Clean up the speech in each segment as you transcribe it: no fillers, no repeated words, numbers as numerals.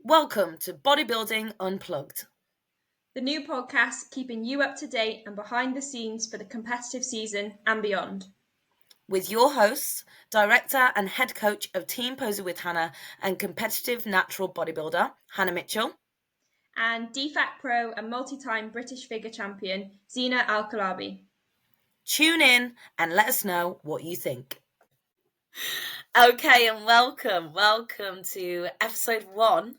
Welcome to Bodybuilding Unplugged. The new podcast keeping you up to date and behind the scenes for the competitive season and beyond. With your hosts, director and head coach of Teamposing with Hannah and competitive natural bodybuilder, Hannah Mitchell. And DFAC Pro and multi-time British figure champion, Zena Al-Kalabi. Tune in and let us know what you think. Okay, and welcome to episode 1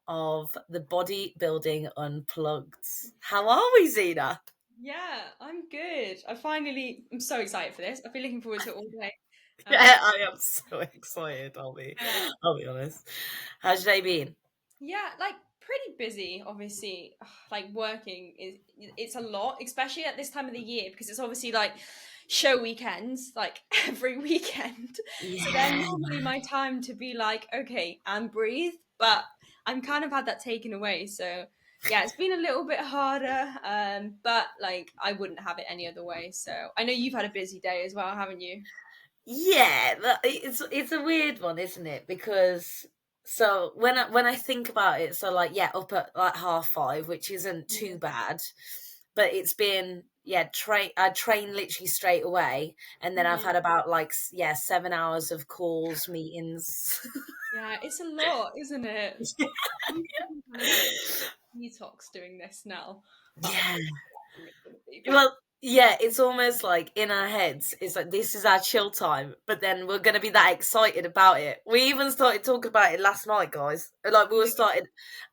of the Bodybuilding Unplugged. How are we, Zena? Yeah, I'm good. I'm so excited for this. I've been looking forward to it all day. Yeah, I am so excited, I'll be honest. How's your day been? Yeah, pretty busy, obviously. Like working it's a lot, especially at this time of the year because it's obviously like show weekends, like every weekend. Yeah. So then normally my time to be like, okay, and breathe, but I'm kind of had that taken away. So yeah, it's been a little bit harder, but like I wouldn't have it any other way. So I know you've had a busy day as well, haven't you? Yeah, it's a weird one, isn't it? Because so when I think about it, so like up at like 5:30, which isn't too bad, but it's been I train literally straight away, and then I've had about 7 hours of calls, meetings. Yeah, it's a lot, isn't it? Detox doing this now. But I Yeah. don't know it's gonna be. Well, yeah, it's almost like in our heads, it's like this is our chill time, but then we're going to be that excited about it. We even started talking about it last night, guys. Like we were started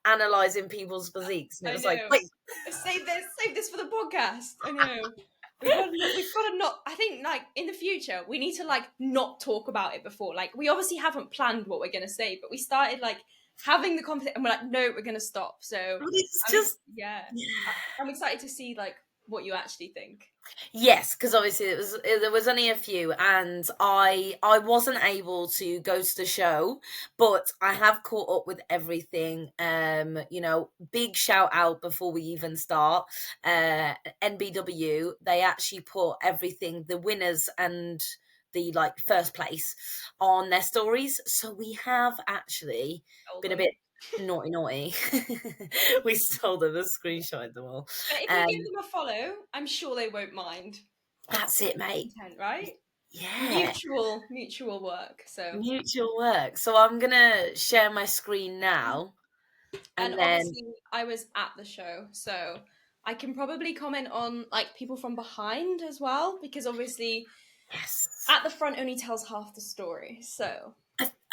analysing people's physiques, and it I was like, know. wait, Save this for the podcast. I know. We've got to not. I think like in the future we need to like not talk about it before. Like we obviously haven't planned what we're gonna say, but we started like having the conversation, and we're like, no, we're gonna stop. So it's I'm just. yeah, I'm excited to see like what you actually think. Yes, because obviously there was only a few, and I wasn't able to go to the show, but I have caught up with everything. Big shout out before we even start. NBW, they actually put everything, the winners and the like first place on their stories. So we have actually been a bit naughty. We stole them, a screenshot them all. But if you give them a follow, I'm sure they won't mind. That's it, mate. Content, right? Yeah. Mutual work. So Mutual work. So I'm gonna share my screen now, and and then obviously I was at the show, so I can probably comment on like people from behind as well, because obviously yes, at the front only tells half the story. So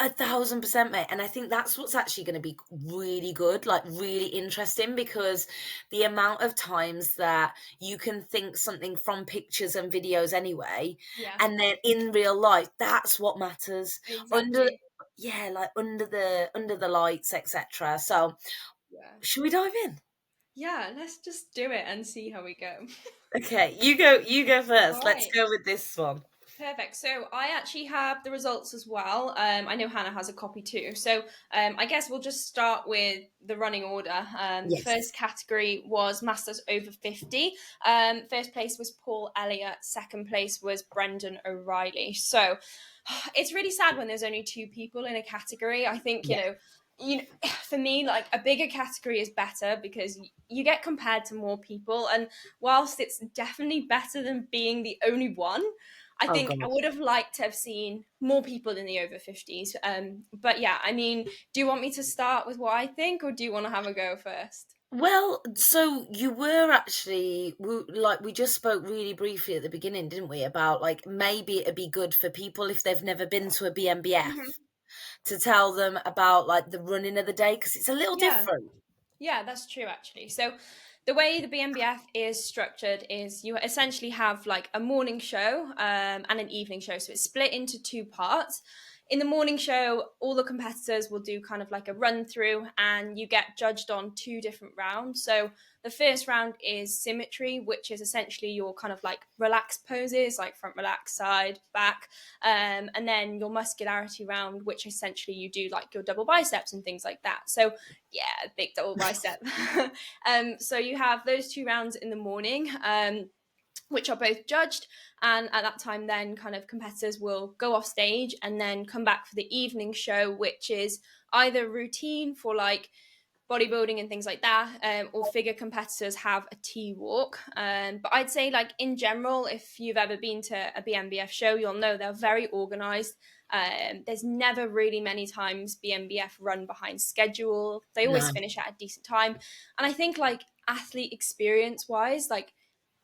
1,000%, mate. And I think that's what's actually going to be really good, like really interesting, because the amount of times that you can think something from pictures and videos anyway, yeah, and then in real life, that's what matters. Under exactly. like under the lights, etc. So Yeah, should we dive in? yeah. Let's just do it and see how we go. Okay, you go All first. Let's right. go with this one. Perfect. So I actually have the results as well. I know Hannah has a copy too. So I guess we'll just start with the running order. The Yes. first category was Masters over 50. First place was Paul Elliott. Second place was Brendan O'Reilly. So it's really sad when there's only two people in a category. I think, Yeah. for me, like a bigger category is better because you get compared to more people. And whilst it's definitely better than being the only one, I Oh think god. I would have liked to have seen more people in the over 50s. But yeah, I mean, do you want me to start with what I think, or do you want to have a go first? Well, so you were actually we just spoke really briefly at the beginning, didn't we, about like maybe it'd be good for people if they've never been to a BNBF Mhm. to tell them about like the running of the day because it's a little Yeah. different. Yeah, that's true actually. So the way the BNBF is structured is you essentially have like a morning show and an evening show. So it's split into two parts. In the morning show, all the competitors will do kind of like a run through and you get judged on two different rounds. So the first round is symmetry, which is essentially your kind of like relaxed poses, like front relax, side, back. And then your muscularity round, which essentially you do like your double biceps and things like that. So yeah, big double bicep. So you have those two rounds in the morning. which are both judged. And at that time, then kind of competitors will go off stage and then come back for the evening show, which is either routine for like bodybuilding and things like that, or figure competitors have a tea walk. But I'd say, like, in general, if you've ever been to a BNBF show, you'll know they're very organized. There's never really many times BNBF run behind schedule. They always No. finish at a decent time. And I think, like, athlete experience wise, like,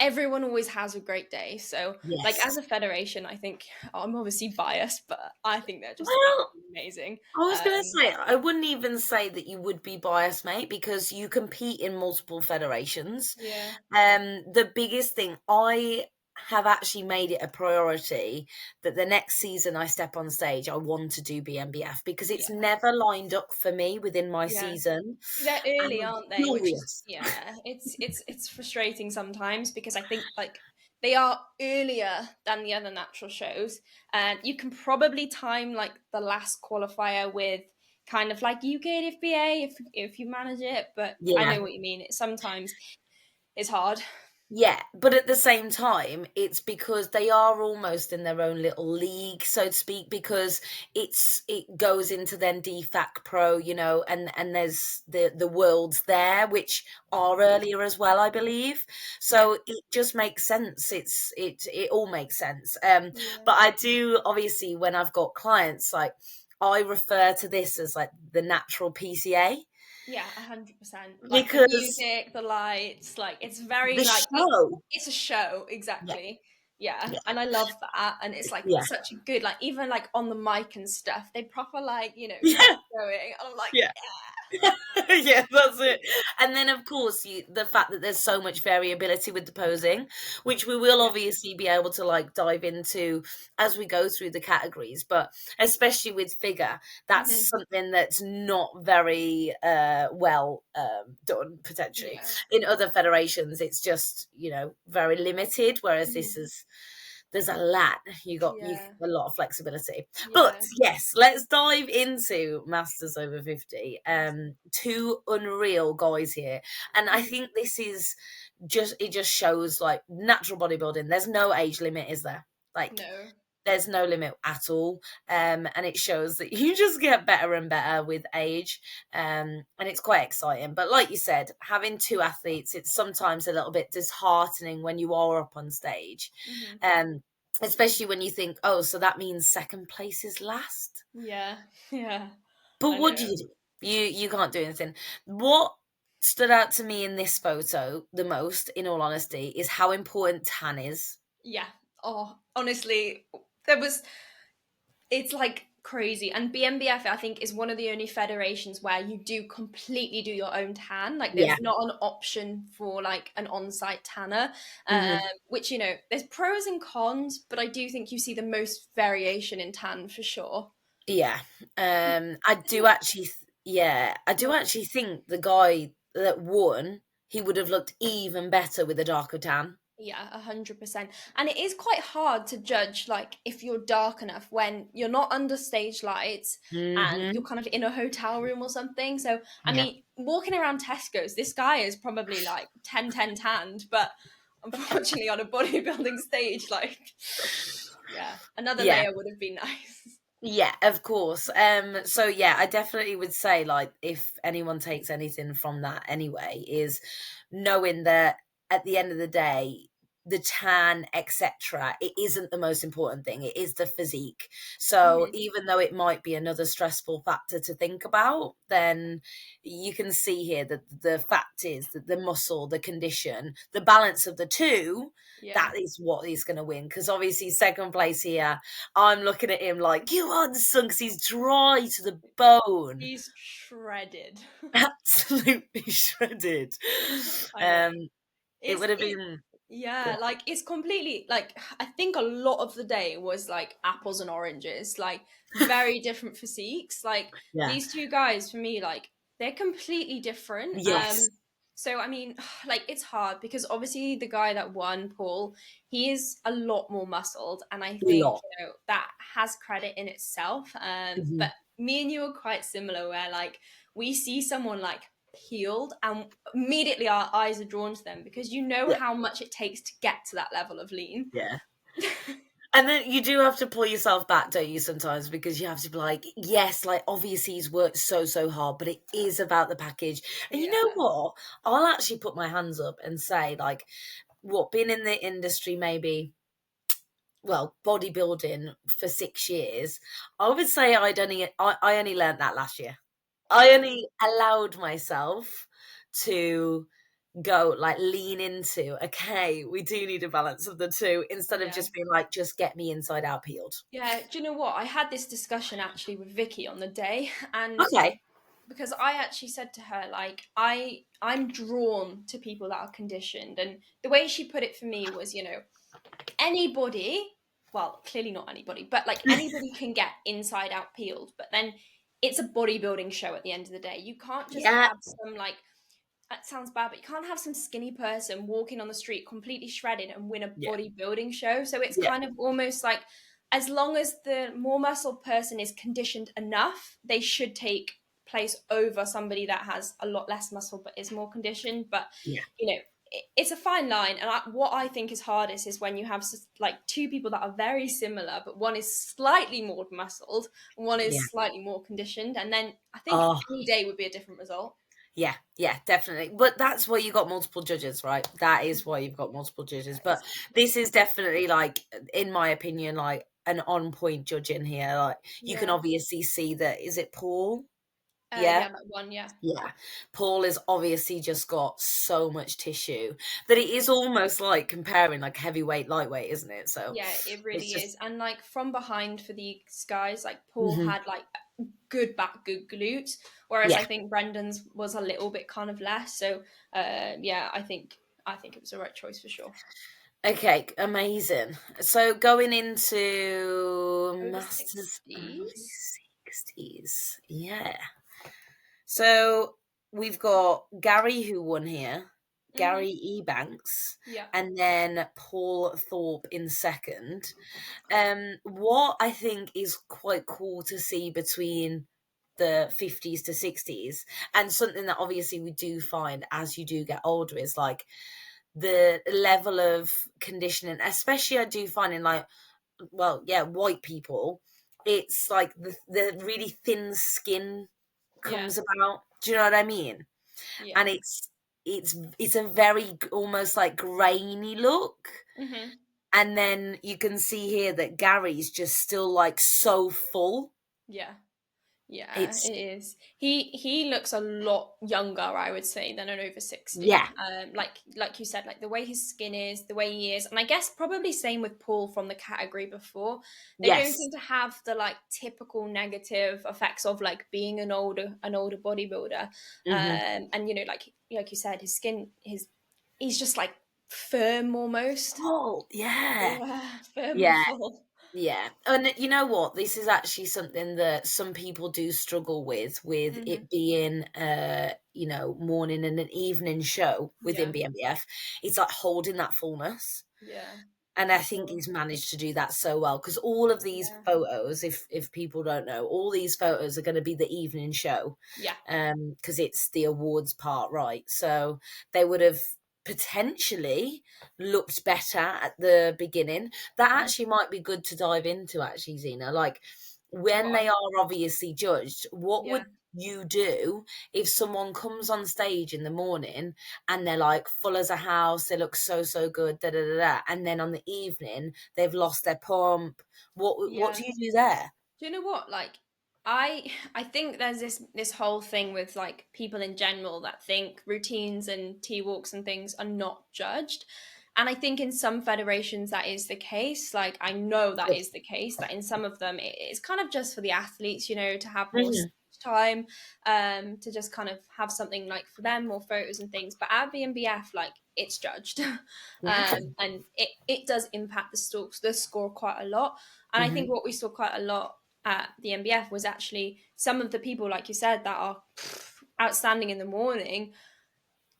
everyone always has a great day. So, like, as Yes. a federation, I think I'm obviously biased, but I think they're just Well, absolutely amazing. I was going to Um, say, I wouldn't even say that you would be biased, mate, because you compete in multiple federations. yeah, The biggest thing, I have actually made it a priority that the next season I step on stage, I want to do BNBF because it's yeah, never lined up for me within my yeah. season. They're And early, I'm aren't they? Which is, curious. yeah, it's frustrating sometimes because I think like they are earlier than the other natural shows, and you can probably time like the last qualifier with kind of like UKFBA if you manage it. But I Yeah. know what you mean. Sometimes it's hard. Yeah, but at the same time, it's because they are almost in their own little league, so to speak, because it goes into then DFAC Pro, and there's the worlds there, which are earlier as well, I believe. Yeah, So it just makes sense. It all makes sense. yeah, But I do obviously when I've got clients, like I refer to this as like the natural PCA yeah, 100%. Like the because music, the lights, like it's very the like it, show, it's a show, yeah, exactly. Yeah, yeah, and I love that, and it's like yeah. such a good like even like on the mic and stuff, they proper like keep Yeah, going, and I'm like, yeah. Yeah, that's it. And then, of course, the fact that there's so much variability with the posing, which we will yeah, obviously be able to like dive into as we go through the categories, but especially with figure, hmm that's something that's not very well done potentially. yeah, In other federations, it's just very limited, whereas this hmm is there's a lot you yeah, a lot of flexibility. But yeah, yes, let's dive into Masters over 50. Two unreal guys here, and I hmm think this is just shows like natural bodybuilding. There's no age limit, is there? Like no, there's no limit at all. And it shows that you just get better and better with age. And it's quite exciting. But like you said, having two athletes, it's sometimes a little bit disheartening when you are up on stage. hmm Um, especially when you think, oh, so that means second place is last. yeah, yeah, But I what do know, you do? You can't do anything. What stood out to me in this photo the most, in all honesty, is how important tan is. yeah. Oh, honestly, there was it's like crazy. And BNBF, I think, is one of the only federations where you do completely do your own tan. Like, Yeah. there's not an option for like an on-site tanner, Mhm. which there's pros and cons, but I do think you see the most variation in tan for sure. Yeah. I do Think- actually yeah, I do actually think the guy that won, he would have looked even better with a darker tan. Yeah, 100%. And it is quite hard to judge, like, if you're dark enough when you're not under stage lights and you're Mhm. kind of in a hotel room or something. So, I Yeah. mean, walking around Tesco's, this guy is probably like 10-10 tanned, but unfortunately on a bodybuilding stage, like, yeah, another Yeah. layer would have been nice. Yeah, of course. So yeah, I definitely would say like if anyone takes anything from that anyway, is knowing that at the end of the day, the tan, etc., it isn't the most important thing. It is the physique. So Mhm. even though it might be another stressful factor to think about, then you can see here that the fact is that the muscle, the condition, the balance of the two, Yeah. that is what is going to win. Because obviously, second place here, I'm looking at him like, you are the son, because he's dry to the bone. He's shredded. Absolutely shredded. I know. Um, it It's would have it been Yeah, good. like it's completely like I think a lot of the day was like apples and oranges, like very different physiques. Like Yeah. these two guys for me, like they're completely different. Yes. So I mean, like it's hard because obviously the guy that won, Paul, he is a lot more muscled, and I A think lot. that has credit in itself. Mhm. But me and you are quite similar, where like we see someone like peeled, and immediately our eyes are drawn to them because you know Yeah. how much it takes to get to that level of lean. Yeah. And then you do have to pull yourself back, don't you, sometimes, because you have to be like, yes, like obviously he's worked so hard, but it is about the package. And you know Yeah. what? I'll actually put my hands up and say, like, what, been in the industry maybe, well, bodybuilding for 6 years, I would say I only learned that last year. I Yeah. only allowed myself to go like lean into, okay, we do need a balance of the two, instead of Yeah. just being like, just get me inside out peeled. Yeah, do you know what? I had this discussion actually with Vicky on the day, and Okay. because I actually said to her, like, I'm drawn to people that are conditioned, and the way she put it for me was, anybody, well, clearly not anybody, but like anybody can get inside out peeled, but then it's a bodybuilding show at the end of the day. You can't just Yeah. have some like, that sounds bad, but you can't have some skinny person walking on the street completely shredded and win a Yeah. bodybuilding show. So it's Yeah. kind of almost like, as long as the more muscle person is conditioned enough, they should take place over somebody that has a lot less muscle but is more conditioned. But Yeah. it's a fine line, and what I think is hardest is when you have like two people that are very similar, but one is slightly more muscled and one Yeah. is slightly more conditioned, and then I think Oh, any day would be a different result. yeah. Yeah, definitely. But that's why you got multiple judges, right? That is why you've got multiple judges. But Exactly. this is definitely, like, in my opinion, like an on point judge in here. Like, you can Yeah. obviously see that, is it Paul? Yeah. Yeah, that one. Yeah. Yeah. Paul has obviously just got so much tissue that it is almost like comparing like heavyweight, lightweight, isn't it? So Yeah, it it's really just, is. And like from behind for these guys, like Paul mhm. had like good back, good glutes, whereas Yeah. I think Brendan's was a little bit kind of less. So yeah, I think it was the right choice for sure. Okay, amazing. So going into Over Masters early 60s. 60s. Yeah. So we've got Gary who won here, Mm-hmm. Gary Ebanks, Yeah. and then Paul Thorpe in second. What I think is quite cool to see between the 50s to 60s, and something that obviously we do find as you do get older, is like the level of conditioning, especially I do find in like, well, yeah, white people, it's like the really thin skin Yeah. comes about. Do you know what I mean? Yeah. And it's a very almost like grainy look. Mm-hmm. And then you can see here that Gary's just still like so full. Yeah. Yeah, it It's is. He looks a lot younger, I would say, than an over 60. yeah, Like you said, like the way his skin is, the way he is, and I guess probably same with Paul from the category before. They don't yes, seem to have the like typical negative effects of like being an older bodybuilder. hmm, And like you said, his skin, he's just like firm almost. oh yeah, Yeah, firm and yeah. full. Yeah, and you know what? This is actually something that some people do struggle with Hmm. it being morning and an evening show within Yeah, BNBF. It's like holding that fullness. yeah, And for I think sure. he's managed to do that so well, because all of these Yeah, photos, if people don't know, all these photos are going to be the evening show, yeah. because it's the awards part, right? So they would have potentially looked better at the beginning. That actually might be good to dive into, actually, Zena. Like, when What? they are obviously judged, what Yeah, would you do if someone comes on stage in the morning and they're like full as a house, they look so good, da da da da, and then on the evening they've lost their pump? What yeah. do you do there? Do you know what? Like, I think there's this whole thing with like people in general that think routines and tea walks and things are not judged. And I think in some federations that is the case. Like I know that is the case. That in some of them it's kind of just for the athletes, to have more Mhm. time, to just kind of have something like for them, more photos and things. But at BNBF, like it's judged, Yeah. and it does impact the score quite a lot. And I think Hmm. what we saw quite a lot at the MBF was actually some of the people, like you said, that are outstanding in the morning.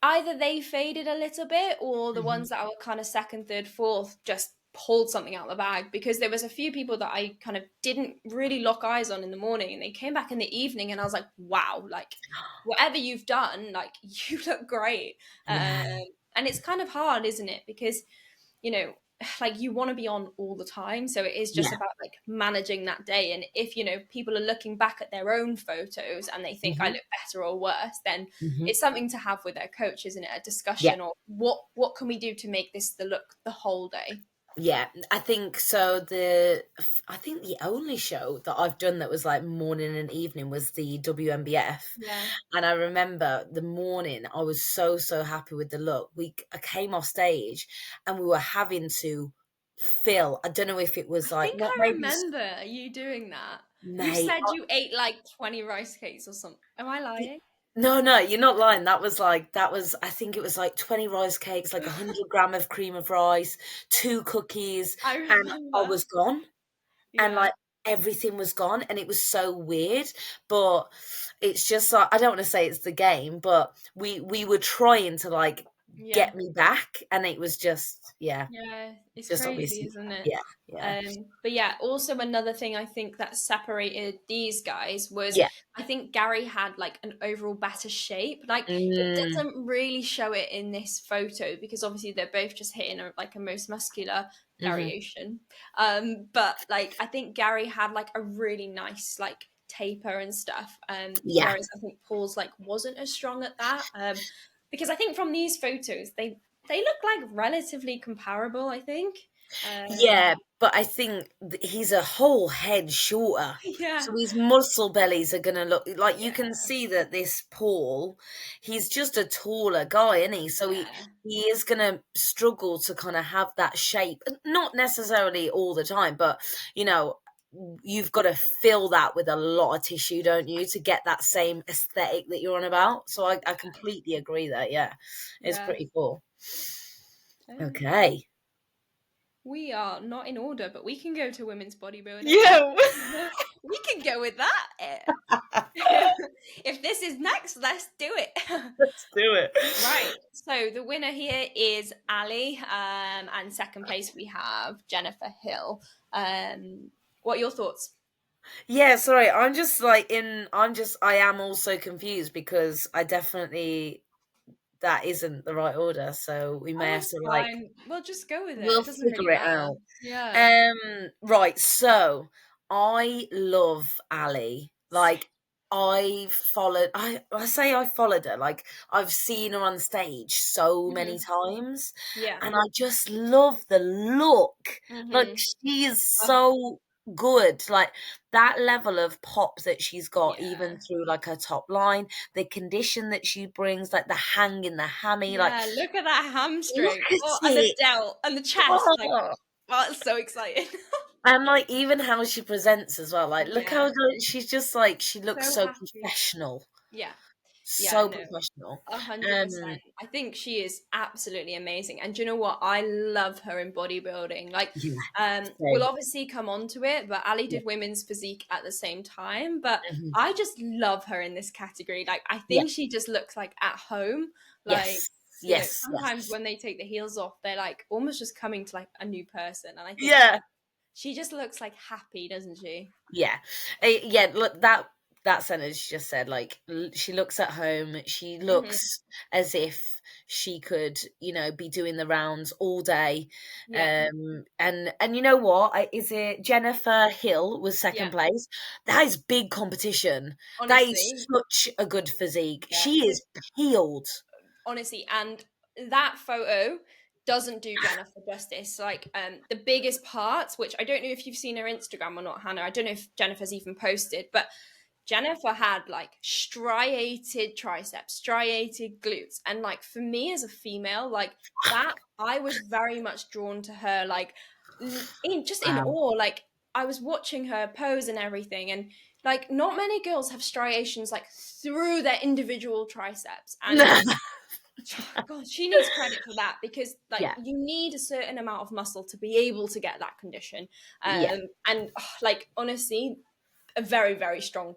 Either they faded a little bit, or the Hmm. ones that were kind of second, third, fourth just pulled something out of the bag, because there was a few people that I kind of didn't really lock eyes on in the morning, and they came back in the evening, and I was like, wow, like whatever you've done, like you look great. Yeah. And it's kind of hard, isn't it? Because, you know, like you want to be on all the time. So it is just Yeah. about like managing that day. And if, you know, people are looking back at their own photos and they think I Hmm. look better or worse, then Hmm. it's something to have with their coach, isn't it? A Yeah. discussion, or what can we do to make this the look the whole day? Yeah, I think so. I think the only show that I've done that was like morning and evening was the WNBF, Yeah. and I remember the morning I was so happy with the look. I came off stage, and we were having to fill. I don't know if it I was like think not I maybe remember you doing that. You mate. said you ate like 20 rice cakes or something. Am I lying? No, you're not lying. That was I think it was like 20 rice cakes, like 100 gram of cream of rice, 2 cookies, I and I remember. was gone. And Yeah. like everything was gone, and it was so weird. But it's just like, I don't want to say it's the game, but we were trying to like Yeah. get me back, and it was just Yeah, it's just crazy, obviously isn't it? yeah But yeah, also another thing I think that separated these guys was, yeah I think Gary had like an overall better shape. Like it mm, doesn't really show it in this photo because obviously they're both just hitting like a most muscular hmm variation. But like I think Gary had like a really nice like taper and stuff. yeah Whereas I think Paul's like wasn't as strong at that. Because I think from these photos they look like relatively comparable, I think. yeah. But I think he's a whole head shorter, Yeah, so his muscle bellies are gonna look like, you yeah, can see that this Paul, he's just a taller guy, isn't he? So yeah, he is gonna struggle to kind of have that shape, not necessarily all the time, but you know, you've got to fill that with a lot of tissue, don't you, to get that same aesthetic that you're on about. So I completely agree there. Yeah, it's yeah. pretty cool. Um, Okay. we are not in order, but we can go to women's bodybuilding. Yeah. We can go with that. If this is next, let's do it. Let's do it. Right. So the winner here is Ali, and second place we have Jennifer Hill. What are your thoughts? Yeah, sorry. I am also confused because I definitely, that isn't the right order. So we may Oh, have it's to like, fine. We'll just go with it. we'll It doesn't really figure it matter. out. Yeah. Right. So I love Ali. Like, I say I followed her. Like, I've seen her on stage so many Hmm. times, Yeah. and I just love the look. Like, Hmm. she is Oh, so good. Like, that level of pop that she's got, even yeah. through like her top line, the condition that she brings, like the hang in the hammy, like Yeah. Look at that look hamstring. at Oh, and the it. delt and the chest. Like, Oh. oh, it's so exciting. And, like, even how she presents as well, like, look how Yeah. good she's just, like, she looks So so happy. professional. Yeah. Yeah. So No. professional. 100%. I think she is absolutely amazing. And do you know what? I love her in bodybuilding. Like, Yeah, we'll same. obviously come on to it, but Ali Yeah, did women's physique at the same time. But mhm, I just love her in this category. Like, I yeah, think she just looks like at home. Like, yes, you know, yes, sometimes yes. when they take the heels off, they're like almost just coming to like a new person. And I think Yeah, she just looks like happy, doesn't she? yeah. Yeah, look, that sentence she just said, like, she looks at home, she Hmm. looks as if she could, be doing the rounds all day. Yeah. And you know what? Is it Jennifer Hill was second Yeah. place? That is big competition. That is Honestly. such a good physique. Yeah. She is peeled. Honestly, and that photo doesn't do Jennifer justice. Like, the biggest parts, which I don't know if you've seen her Instagram or not, Hannah. I don't know if Jennifer's even posted, but Jennifer had like striated triceps, striated glutes, and like for me as a female, like that, I was very much drawn to her. Like, in Wow. awe. Like, I was watching her pose and everything, and like not many girls have striations like through their individual triceps, and God, she needs credit for that, because like Yeah, you need a certain amount of muscle to be able to get that condition. yeah. And like honestly, a very strong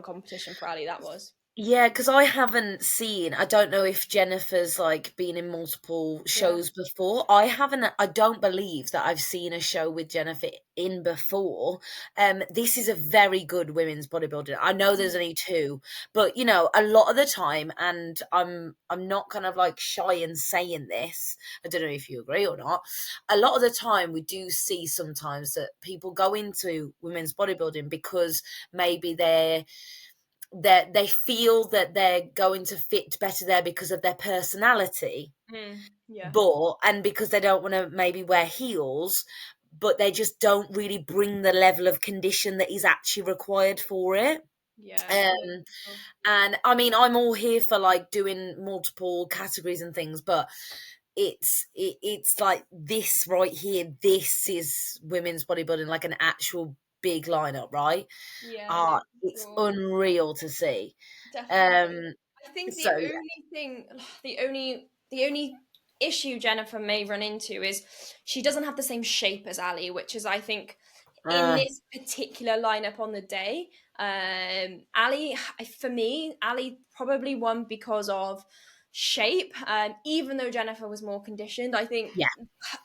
competition for Ali that was. Yeah, because I haven't seen. I don't know if Jennifer's like been in multiple Yeah. shows before. I haven't. I don't believe that I've seen a show with Jennifer in before. This is a very good women's bodybuilder. I know there's Mhm. only two, but you know, a lot of the time, and I'm not kind of like shy in saying this. I don't know if you agree or not. A lot of the time, we do see sometimes that people go into women's bodybuilding because maybe they feel that they're going to fit better there because of their personality, Yeah. but and because they don't want to maybe wear heels, but they just don't really bring the level of condition that is actually required for it. Yeah. Yeah. um and I mean, I'm all here for like doing multiple categories and things, but it's like this right here, this is women's bodybuilding, like an actual big lineup, right? Yeah. No, for It's sure. unreal to see. Definitely. um I think so the only thing, the only issue Jennifer may run into is she doesn't have the same shape as Ali, which is, I think, in uh this particular lineup on the day, Ali, for me, Ali probably won because of shape. Even though Jennifer was more conditioned, I think, yeah,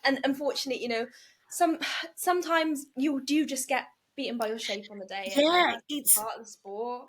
and unfortunately, some sometimes you do just get beaten by your shape on the day, and like yeah, that's just it's part of the sport.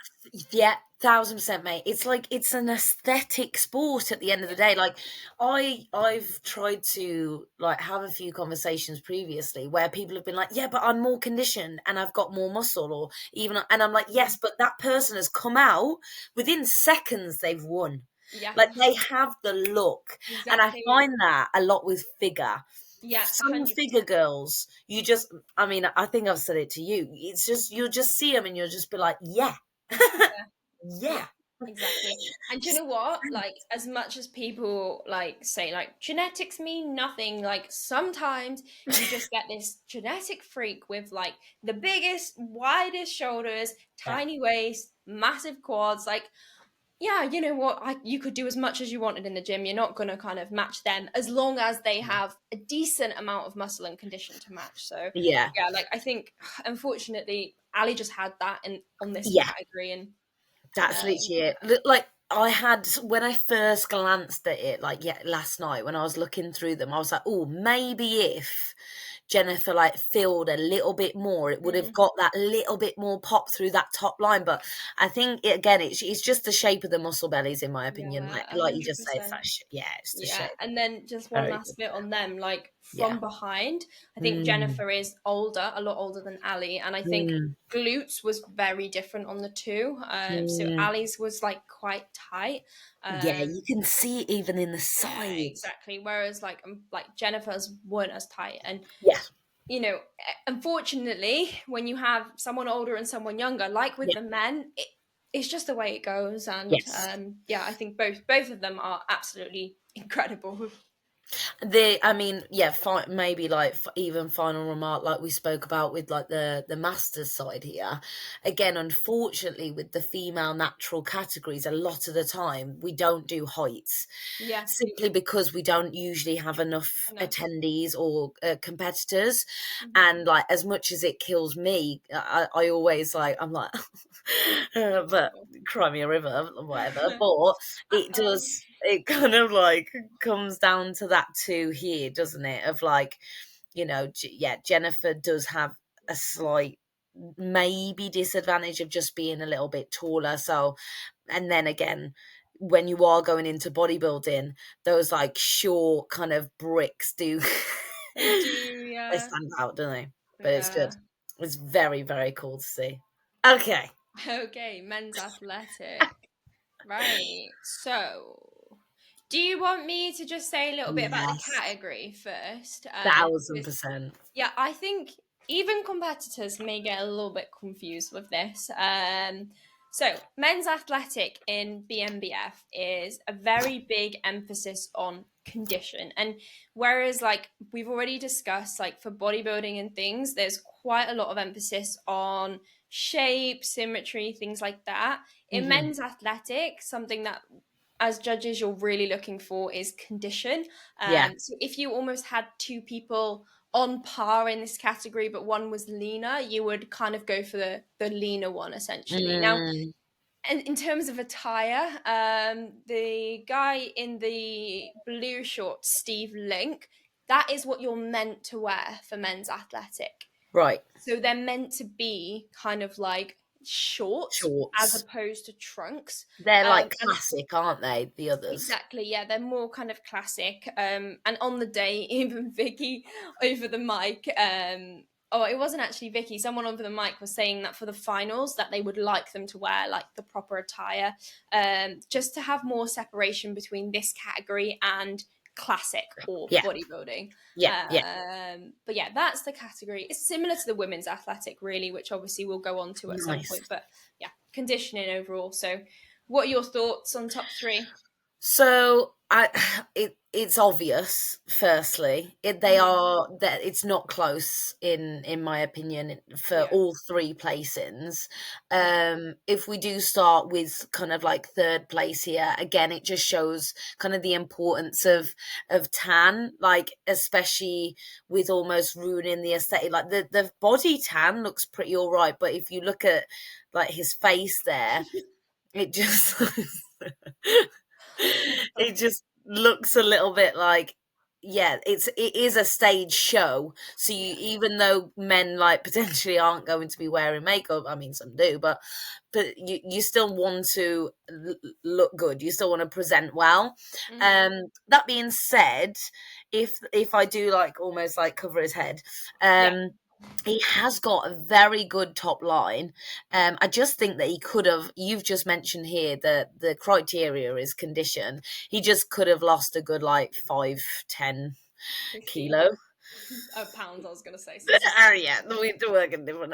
yeah, 1,000%, mate. It's like it's an aesthetic sport at the end of the day. Like I've tried to like have a few conversations previously where people have been like, yeah, but I'm more conditioned and I've got more muscle, or even, and I'm like, Yeah. yes, but that person has come out within seconds, they've won. Yeah, Like they have the look. And I exactly. find that a lot with figure. Yeah, Some 100%. figure girls, you just, I mean, I think I've said it to you. It's just, you'll just see them and you'll just be like, yeah. Yeah, yeah, Yeah. exactly. And do you Just know what? Like, as much as people like say like genetics mean nothing, like sometimes you just get this genetic freak with like the biggest, widest shoulders, yeah. tiny waist, massive quads, like yeah, you know what? You could do as much as you wanted in the gym. You're not going to kind of match them as long as they have a decent amount of muscle and condition to match. So, Yeah. yeah, like I think, unfortunately, Ali just had that in on this Yeah. category, and That's literally yeah, it. Like I had when I first glanced at it, like yeah, last night when I was looking through them, I was like, oh, maybe if Jennifer like filled a little bit more, it would have mm, got that little bit more pop through that top line. But I think again, it's just the shape of the muscle bellies, in my opinion. yeah, Like you hundred just say, it's percent. that yeah, it's the Yeah, shape. and then just one Very good. last bit on them, like Yeah. from behind. I think Mm, Jennifer is older, a lot older than Ali, and I think mm, glutes was very different on the two. So mm. Ali's was like quite tight. Yeah, Um, you can see it even in the yeah, sides. exactly. Whereas like Jennifer's weren't as tight, and Yeah, unfortunately, when you have someone older and someone younger, like with yeah, the men, it's just the way it goes. And yes. yeah, I think both of them are absolutely incredible. I mean, yeah, maybe like even final remark, like we spoke about with like the masters side here. Again, unfortunately, with the female natural categories, a lot of the time we don't do heights, Yeah, simply because we don't usually have enough enough. attendees or competitors. Mhm. And like, as much as it kills me, I always like, I'm like, but cry me a river, whatever. But it Uh-oh. does. It kind of like comes down to that too here, doesn't it? Of like, yeah, Jennifer does have a slight maybe disadvantage of just being a little bit taller. So, and then again, when you are going into bodybuilding, those like short kind of bricks do They do, they yeah. stand out, don't they? But it's good. Yeah. It's very, very cool to see. Okay. Okay, men's athletic. Right. So, do you want me to just say a little bit about the Yes. category first? Thousand Because percent. yeah, I think even competitors may get a little bit confused with this. So men's athletic in BNBF is a very big emphasis on condition, and whereas like we've already discussed, like for bodybuilding and things, there's quite a lot of emphasis on shape, symmetry, things like that. In Hmm. men's athletic, something that as judges you're really looking for is condition. Yeah. So if you almost had two people on par in this category, but one was leaner, you would kind of go for the leaner one essentially. Now, Mm. And in terms of attire, the guy in the blue shorts, Steve Link, that is what you're meant to wear for men's athletic. Right. So they're meant to be kind of like shorts as Shorts. opposed to trunks. They're like And classic, aren't they? The others. exactly, yeah, they're more kind of classic. And on the day, even Vicky over the mic, oh, it wasn't actually Vicky. Someone over the mic was saying that for the finals, that they would like them to wear like the proper attire, just to have more separation between this category and classic or Yeah. bodybuilding. Yeah. But yeah, that's the category. It's similar to the women's athletic, really, which obviously we'll go on to at some point. But yeah, conditioning overall. So, what are your thoughts on top three? So it's obvious. Firstly, that it's not close in my opinion for Yeah. all three placings. Yeah. If we do start with kind of like third place here, again, it just shows kind of the importance of tan, like especially with almost ruining the aesthetic. Like the body tan looks pretty all right, but if you look at like his face there, it just it just looks a little bit like, yeah, it is a stage show. So even though men like potentially aren't going to be wearing makeup, I mean some do, but you still want to look good. You still want to present well. That being said, if I do like almost like cover his head, Yeah. he has got a very good top line. I just think that he could have. You've just mentioned here that the criteria is condition. He just could have lost a good like 5-10 15 kilo. pounds, I was going to say. Oh yeah, we're working different.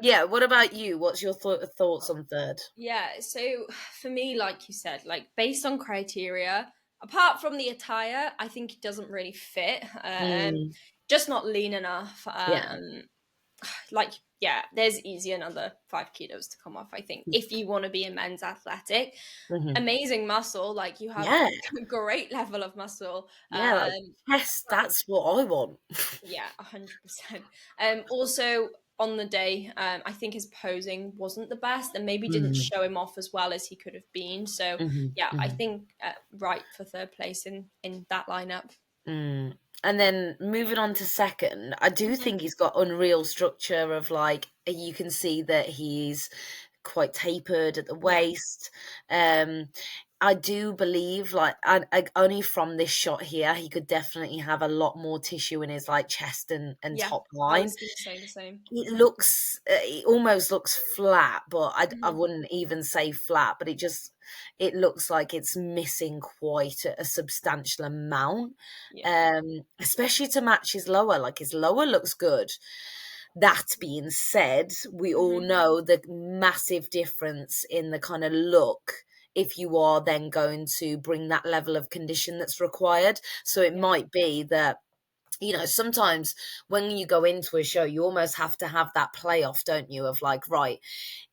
Yeah. What about you? What's your thoughts on third? Yeah. So for me, like you said, like based on criteria, apart from the attire, I think it doesn't really fit. Mm, Just not lean enough. yeah. Like, yeah, there's easy another 5 kilos to come off, I think, if you want to be a men's athletic. Hmm. Amazing muscle, like you have Yeah. a great level of muscle. Yeah. Like, yes, that's what I want. Yeah, 100%. Also on the day, I think his posing wasn't the best and maybe didn't Mm, show him off as well as he could have been. So yeah, I hmm. think right for third place in that lineup. Mm. And then moving on to second, I do Mhm. think he's got unreal structure of like you can see that he's quite tapered at the Yeah, waist. I do believe like only from this shot here, he could definitely have a lot more tissue in his like chest and yeah, top I line. was going to say the same. It almost looks flat, but I Mhm. wouldn't even say flat, but it looks like it's missing quite a substantial amount, Yeah. especially to match his lower. Like his lower looks good. That being said, we all Hmm. know the massive difference in the kind of look if you are then going to bring that level of condition that's required. So it Yeah. might be that sometimes when you go into a show, you almost have to have that playoff, don't you? Of like, right,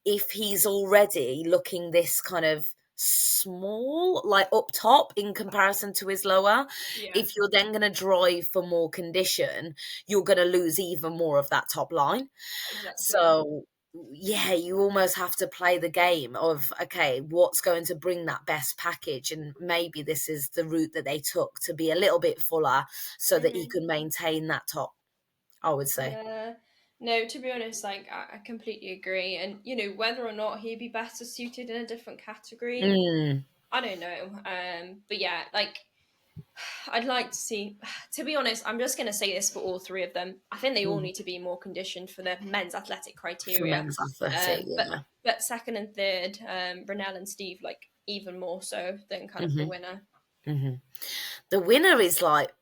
if he's already looking this kind of small, like up top in comparison to his lower, Yeah. if you're then going to drive for more condition, you're going to lose even more of that top line. Exactly. So yeah, you almost have to play the game of okay, what's going to bring that best package, and maybe this is the route that they took to be a little bit fuller so that he Hmm. can maintain that top, I would say. Yeah. No, to be honest, like I completely agree. And whether or not he'd be better suited in a different category, Mm, I don't know. But yeah, like I'd like to see. To be honest, I'm just going to say this for all three of them. I think they all mm. need to be more conditioned for the men's athletic For criteria. men's athletic, But yeah. second and third, Brunel and Steve, like even more so than kind of the Hmm. winner. Hmm. The winner is like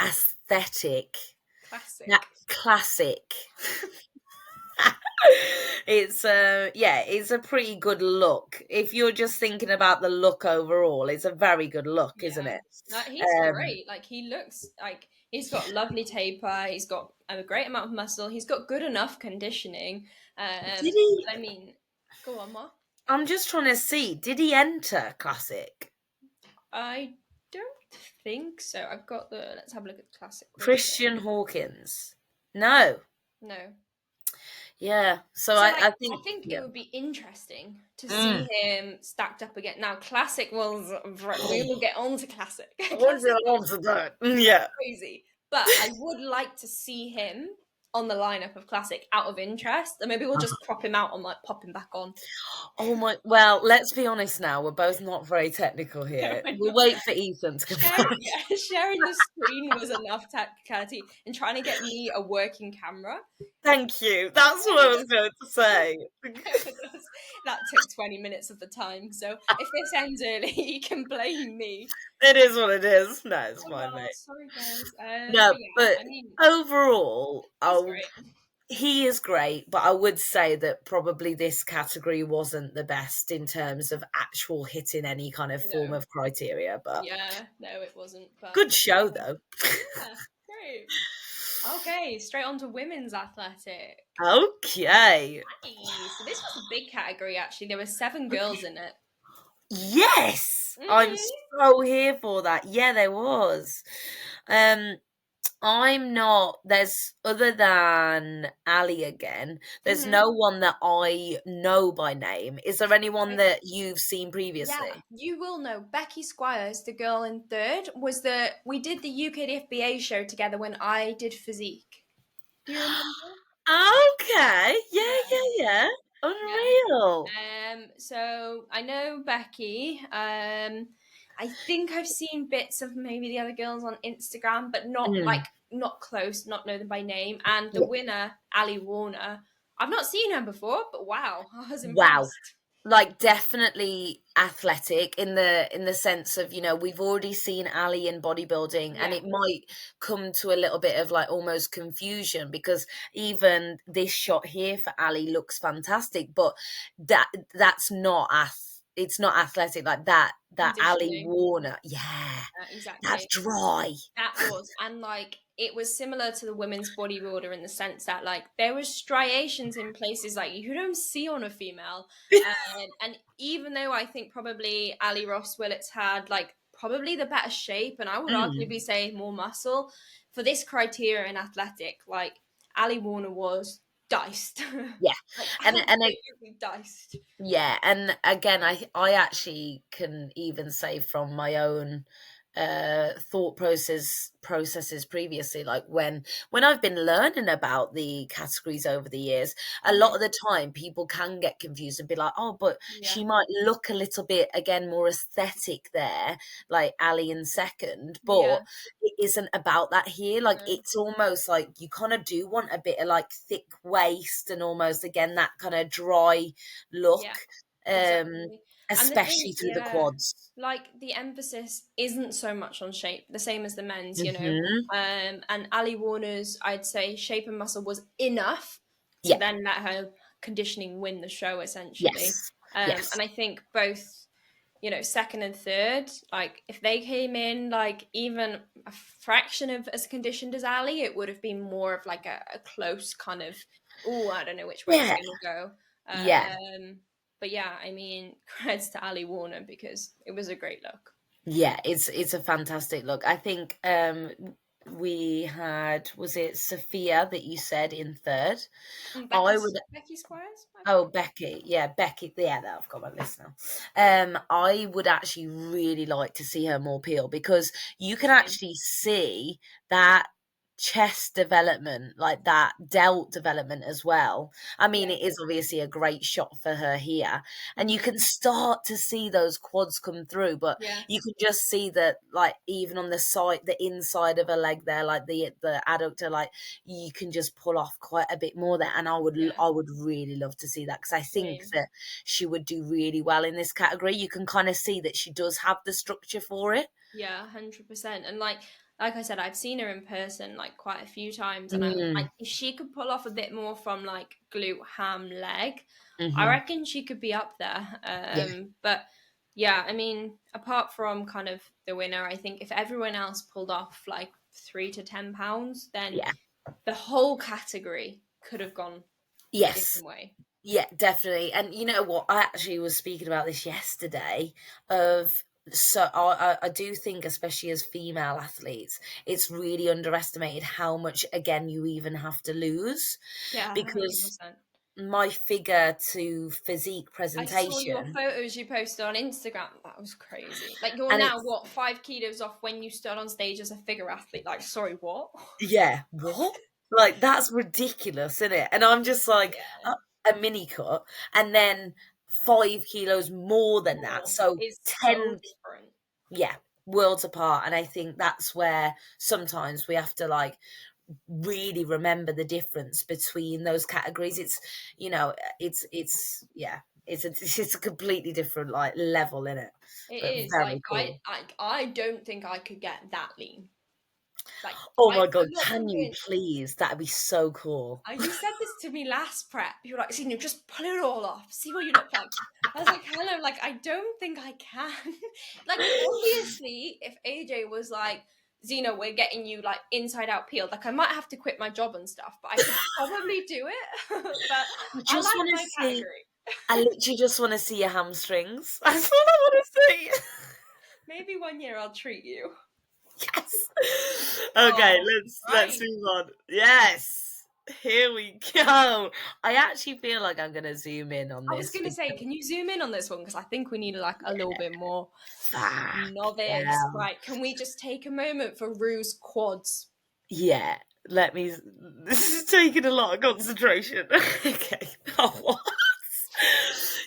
aesthetic, that Classic. classic. It's yeah, it's a pretty good look. If you're just thinking about the look overall, it's a very good look, isn't Yeah, it? like he's Um, great. Like he looks like he's got lovely taper. He's got a great amount of muscle. He's got good enough conditioning. did he? But I mean, go on, Ma. I'm just trying to see. Did he enter classic? I don't think so. I've got the. Let's have a look at the classic quickly. Christian Hawkins? No. No. Yeah. So So I I think, think it yeah. would be interesting to see Mm. him stacked up again. Now, classic was we will get on to classic. I wouldn't Classic really was want to do it. Yeah. crazy, but I would like to see him on the lineup of classic out of interest, and maybe we'll just crop him out and like pop him back on. Oh my, well, let's be honest now. We're both not very technical here. I We'll know. wait for Ethan to confirm. Sharing the screen was enough technicality, and trying to get me a working camera. Thank you. That's what I was going to say. That took 20 minutes of the time. So if this ends early, you can blame me. It is what it is. No, it's Oh fine, well, mate. sorry guys. No, But yeah, but I mean, overall, he's great. he is great, but I would say that probably this category wasn't the best in terms of actual hitting any kind of form No, of criteria, but yeah, no, it wasn't. But good show though. yeah, great. Okay, straight on to women's athletic. Okay. Nice. So this was a big category actually. There were 7 girls in it. Yes, I'm Hmm. so here for that. Yeah, there was. Um, I'm not. There's other than Ali again. There's Hmm. no one that I know by name. Is there anyone I, that you've seen yeah, previously? you will know Becky Squires, the girl in third, was the we did the UKDFBA show together when I did physique. Do you remember? Okay. Yeah, Yeah, yeah, yeah. yeah. Unreal. So I know Becky. I think I've seen bits of maybe the other girls on Instagram, but not Mm. like not close, not know them by name. And the Yeah. winner, Ali Warner, I've not seen her before, but wow, I was Wow. impressed. Like definitely athletic in the sense of, we've already seen Ali in bodybuilding, and Yeah, it might come to a little bit of like almost confusion because even this shot here for Ali looks fantastic, but that's not it's not athletic like that Ali conditioning. Warner. Yeah, that's Exactly. dry. That was, and like it was similar to the women's bodybuilder in the sense that like there was striations in places like you don't see on a female, and even though I think probably Ali Ross Willits had like probably the better shape, and I would Mm, arguably say more muscle for this criteria in athletic, like Ali Warner was diced, yeah. like And absolutely diced. Yeah, and again, I actually can even say from my own thought processes previously, like when I've been learning about the categories over the years, a lot Mhm. of the time people can get confused and be like, oh, but Yeah, she might look a little bit again more aesthetic there, like Ali in second, but yeah, it isn't about that here. Like no, it's almost like you kind of do want a bit of like thick waist and almost again that kind of dry look, yeah. um, Exactly. And the thing, especially through the yeah, quads. like the emphasis isn't so much on shape, the same as the men's, you know. Mhm. And Ali Warner's, I'd say, shape and muscle was enough to Yeah. then let her conditioning win the show, essentially. Yes. And Yes. I think both, you know, second and third, like if they came in like even a fraction of as conditioned as Ali, it would have been more of like a close kind of, oh, I don't know which way it's Yeah. going to go. Yeah. But yeah, I mean, creds to Ali Warner because it was a great look. Yeah, it's a fantastic look. I think we had, was it Sophia that you said in third? And I would Becky Squires, I Oh, think. Becky. Yeah, Becky. Yeah, that I've got my list now. I would actually really like to see her more peel because you can Same. actually see that chest development, like that delt development as well. I mean, Yeah. it is obviously a great shot for her here, and you Hmm. can start to see those quads come through, but Yeah. you can just see that, like, even on the side, the inside of her leg there, like the adductor, like you can just pull off quite a bit more there, and Yeah. I would really love to see that because I think Same. that she would do really well in this category. You can kind of see that she does have the structure for it. Yeah, 100%. And like I said, I've seen her in person like quite a few times, and I'm Mm, like, if she could pull off a bit more from like glute, ham, leg, I hmm. reckon she could be up there. Yeah, But yeah, I mean, apart from kind of the winner, I think if everyone else pulled off like 3 to 10 pounds, then yeah, the whole category could have gone a yes, different way. yeah, definitely. And you know what? I actually was speaking about this yesterday. Of so I do think, especially as female athletes, it's really underestimated how much again you even have to lose Yeah, because 100%. my figure to physique I saw your presentation, photos you posted on Instagram. That was crazy. Like, you're and now, it's what, 5 kilos off when you stood on stage as a figure athlete? Like, sorry, what? yeah, what? Like that's ridiculous, isn't it? And I'm just like Yeah. a mini cut, and then 5 kilos more than that. More So is so 10, different. yeah, worlds apart. And I think that's where sometimes we have to like really remember the difference between those categories. It's yeah, it's a completely different like level in it, It but is like very cool. I don't think I could get that lean. Like, Oh my I'm god, not can you convinced. please? That'd be so cool. You said this to me last prep. You were like, Zena, just pull it all off. See what you look like. I was like, hello, like, I don't think I can. Like, obviously, if AJ was like, Zena, we're getting you like inside out peeled, like I might have to quit my job and stuff, but I could probably do it. But I I just like want to my see. category. I literally just want to see your hamstrings. That's what I want to see. Maybe one year I'll treat you. Yes. Okay, Oh, let's right. move on. Yes. Here we go. I actually feel like I'm gonna zoom in on I was this gonna say, because can you zoom in on this one? Because I think we need like a little bit more fuck novice. yeah. Right, can we just take a moment for Rue's quads? Yeah. Let me. This is taking a lot of concentration. Okay. Oh, what?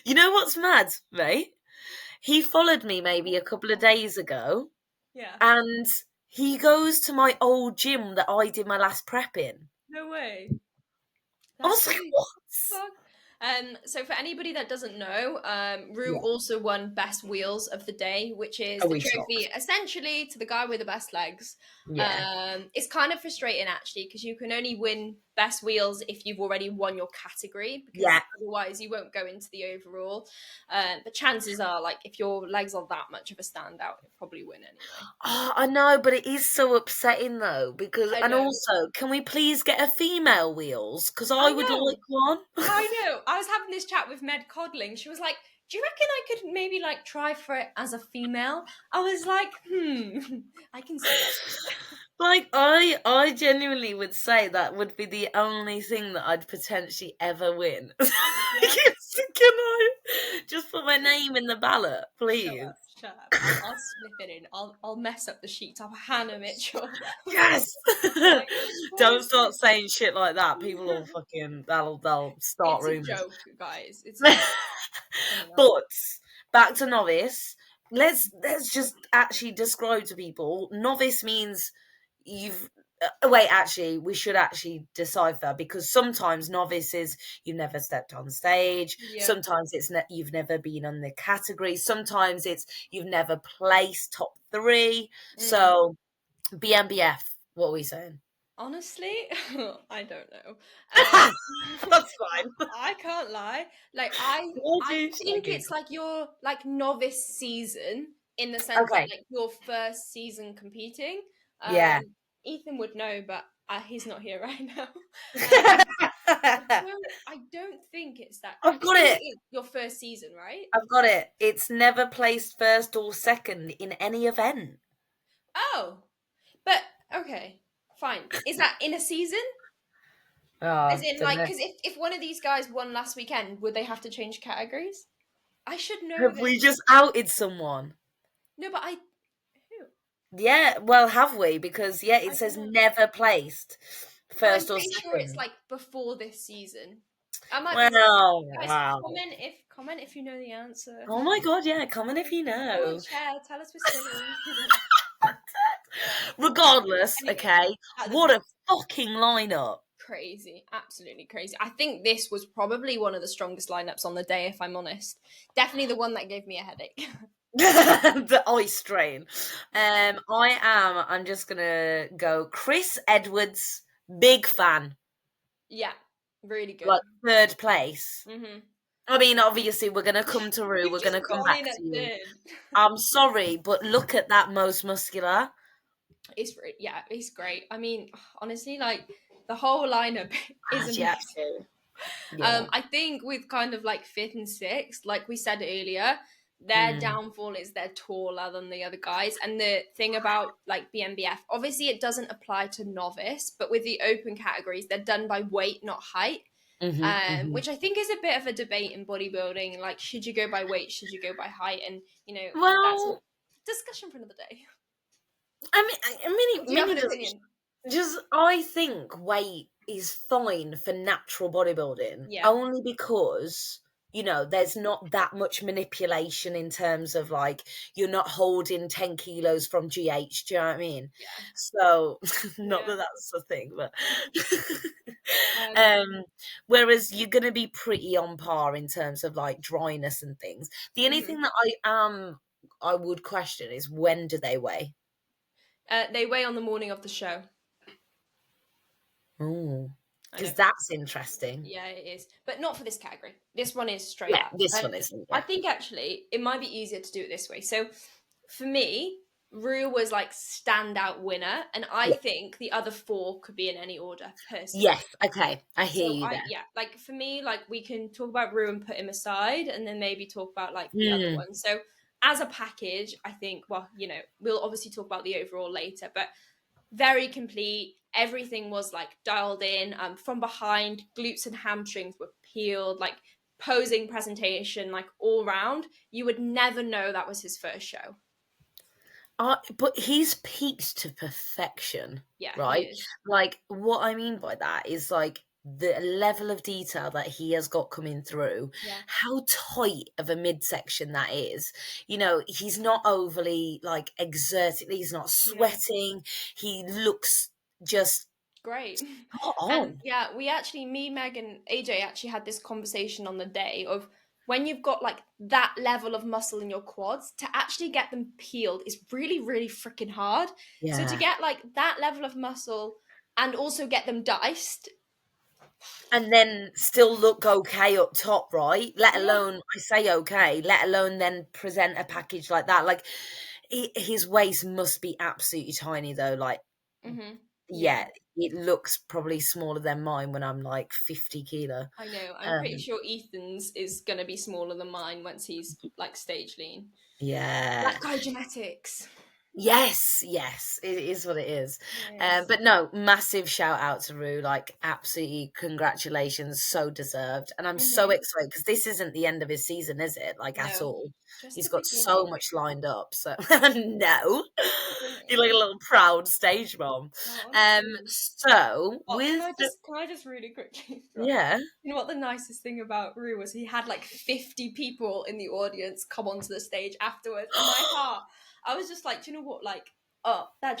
You know what's mad, mate? He followed me maybe a couple of days ago, Yeah. and he goes to my old gym that I did my last prep in. No way. I That's was so like, what? fuck. So for anybody that doesn't know, Rue Yeah. also won Best Wheels of the Day, which is Are the we trophy shocked? essentially to the guy with the best legs. Yeah. It's kind of frustrating actually because you can only win Best Wheels if you've already won your category because Yeah. otherwise you won't go into the overall. But chances are, like, if your legs are that much of a standout, you'll probably win anyway. Oh, I know, but it is so upsetting though, because, I and know. also, can we please get a female wheels? Because I I would know. like one. I know. I was having this chat with Med Codling. She was like, "Do you reckon I could maybe like try for it as a female?" I was like, I can see that. Like, I genuinely would say that would be the only thing that I'd potentially ever win. Yeah. Yes, can I just put my name in the ballot, Shut please? up. Shut up. I'll slip it in. I'll mess up the sheets. I'll Hannah Mitchell. Yes. Like, of Don't course. start saying shit like that. People will fucking they'll start It's a rumors. joke, guys. It's a joke. You know. But back to novice. Let's just actually describe to people. Novice means you've wait, actually, we should actually decipher because sometimes novice is you've never stepped on stage. Yeah. Sometimes it's you've never been on the category. Sometimes it's you've never placed top three. Mm. So BNBF, what are we saying? Honestly, I don't know. Um, That's fine. I can't lie. Like I Gorgeous, think shaggy. it's like your like novice season in the sense that Okay. like your first season competing. Yeah. Ethan would know, but he's not here right now. I don't think it's that. I've I got think it. it is your first season, right? I've got it. It's never placed first or second in any event. Oh, but okay, fine. Is that in a season? As Oh, in, don't like, know. because if one of these guys won last weekend, would they have to change categories? I should know Have this. we just outed someone? No, but who? Yeah, well, have we? Because, yeah, I it don't says know. never placed But I'm first or pretty sure it's second. like before this season. I might be wrong. Well, Guys, wow. comment if you know the answer. Oh my god, yeah, comment if you Go on, know. share. Tell us we're silly. Regardless, Anyway, okay, that what doesn't a fucking lineup. crazy, absolutely crazy. I think this was probably one of the strongest lineups on the day, if I'm honest. Definitely the one that gave me a headache. The eye strain. I'm just gonna go Chris Edwards, big fan. Yeah, really good. Like third place. Mm-hmm. I mean, obviously we're gonna come to Rue, You've we're just gonna come gone back in at to you. third. I'm sorry, but look at that most muscular. Yeah, he's great. I mean, honestly, like the whole lineup is As you have amazing. to. Yeah. I think with kind of like fifth and sixth, like we said earlier, their Mm. downfall is they're taller than the other guys. And the thing about like BNBF, obviously it doesn't apply to novice, but with the open categories, they're done by weight, not height. which I think is a bit of a debate in bodybuilding. Like, should you go by weight? Should you go by height? And, that's a Well, discussion for another day. Do you have Minnie an does. opinion? I think weight is fine for natural bodybuilding, Yeah. only because there's not that much manipulation in terms of like you're not holding 10 kilos from GH. Do you know what I mean? Yeah. So, not Yeah. that that's the thing, but Um, whereas you're gonna be pretty on par in terms of like dryness and things. The only mhm. thing that I would question is when do they weigh? They weigh on the morning of the show. Oh, I know. because that's interesting. Yeah, it is, but not for this category. This one is straight Yeah, up. this one isn't. I Yeah, think actually it might be easier to do it this way. So for me, Rue was like standout winner, and I yeah, think the other four could be in any order personally. yes. Okay, I hear So you there. like for me, like we can talk about Rue and put him aside, and then maybe talk about like the other Mm. ones. So as a package, I think we'll obviously talk about the overall later, but very complete. Everything was like dialed in from behind. Glutes and hamstrings were peeled, like posing, presentation, like all round. You would never know that was his first show. But he's peaked to perfection, Yeah, he right? is. Like what I mean by that is like the level of detail that he has got coming through, Yeah. how tight of a midsection that is. He's not overly like exerted, he's not No. sweating, he looks just Great. spot And on. yeah, me, Meg, and AJ actually had this conversation on the day of when you've got like that level of muscle in your quads, to actually get them peeled is really, really freaking hard. So to Yeah. get like that level of muscle and also get them diced. And then still look okay up top, right? Let Yeah. alone, I say okay, let alone then present a package like that. Like, his waist must be absolutely tiny, though. Like, Mm-hmm. Yeah, yeah, it looks probably smaller than mine when I'm like 50 kilo. I know. I'm pretty Um, sure Ethan's is gonna be smaller than mine once he's like stage lean. yeah. Black guy genetics. Yes, it is what it is. Yes. But no, massive shout out to Rue. Like, absolutely, congratulations, so deserved. And I'm so Mm-hmm. excited because this isn't the end of his season, is it? Like, at No, all. just He's the got so beginning. much lined up. So, no, you're like a Beginning. little proud stage mom. Oh, honestly. So Oh, with can I just really quickly throw? yeah, You know what the nicest thing about Rue was? He had like 50 people in the audience come onto the stage afterwards, and my heart, I was just like, do you know what? Like, oh, that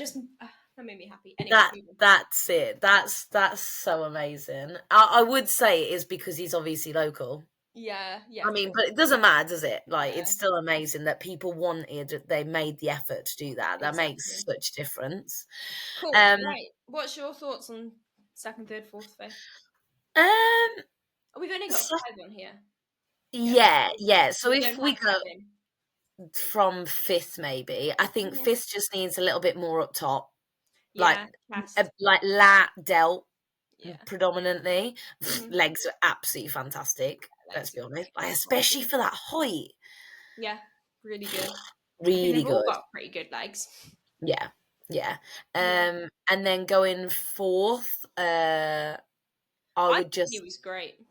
made me happy. Anyway, that move on. that's it. That's so amazing. I would say it is because he's obviously local. Yeah, I yeah, mean, true. but it doesn't matter, does it? Like, it's No, still amazing that people wanted, they made the effort to do that. That makes exactly. such difference. Cool. Um, Right. What's your thoughts on second, third, fourth, fifth? um, Oh, we've only got so, five on here. Yeah. yeah. So So we if don't we have go Kevin. from fifth, maybe I think Mhm. fifth just needs a little bit more up top, like Yeah, cast. lat delt Yeah. predominantly. Hmm. Legs are absolutely fantastic. Let's Legs be are honest, great. like, especially for that height, Yeah, really good. I think really they've all good. got pretty good legs. Yeah, yeah. Yeah. And then going fourth, I I would think he just was great.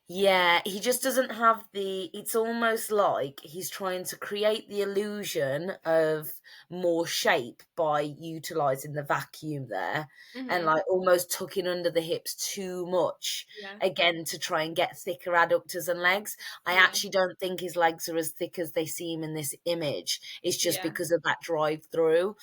yeah, he just doesn't have it's almost like he's trying to create the illusion of more shape by utilizing the vacuum there and Hmm. like almost tucking under the hips too much Yeah. again to try and get thicker adductors and legs. I Yeah. actually don't think his legs are as thick as they seem in this image. It's just Yeah. because of that drive through.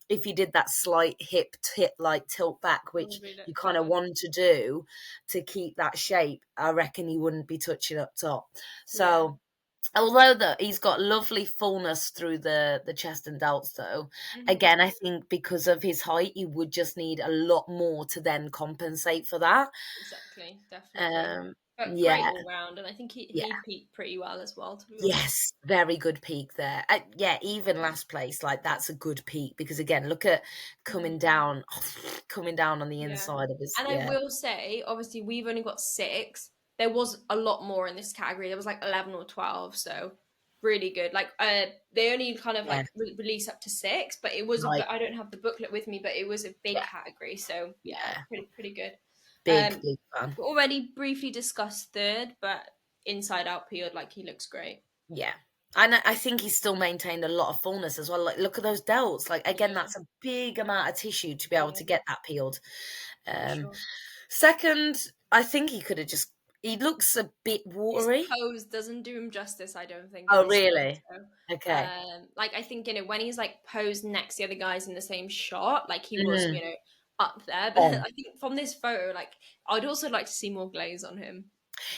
If you did that slight hip like tilt back, which Probably you look kind of better. want to do to keep that shape, I reckon he wouldn't be touching up top. Yeah. So although he's got lovely fullness through the chest and delts, though, Hmm. again, I think because of his height, he would just need a lot more to then compensate for that. Exactly. Definitely. Um, But great yeah, all round, and I think yeah. he peaked pretty well as well. To be honest. Yes, very good peak there. Yeah, even last place, like that's a good peak because again, look at coming Hmm. down, coming down on the Yeah. inside of his. And I Yeah, will say, obviously, we've only got six. There was a lot more in this category. There was like 11 or 12. So really good. Like, they only kind of yeah, like release up to six, but it was right, I don't have the booklet with me, but it was a big yeah, category. So yeah, yeah. pretty good. Big fan. We already briefly discussed third, but inside out period, like he looks great. Yeah. And I think he's still maintained a lot of fullness as well. Like, look at those delts. Like, again, Yeah, that's a big amount of tissue to be able yeah, to get that peeled. for Um, sure. Second, I think he could have just. He looks a bit His watery. pose doesn't do him justice, I don't think, in Oh, this really? photo. Okay. Like I think, when he's like posed next to the other guys in the same shot, like he was, Mm. up there. But On. I think from this photo, like I'd also like to see more glaze on him.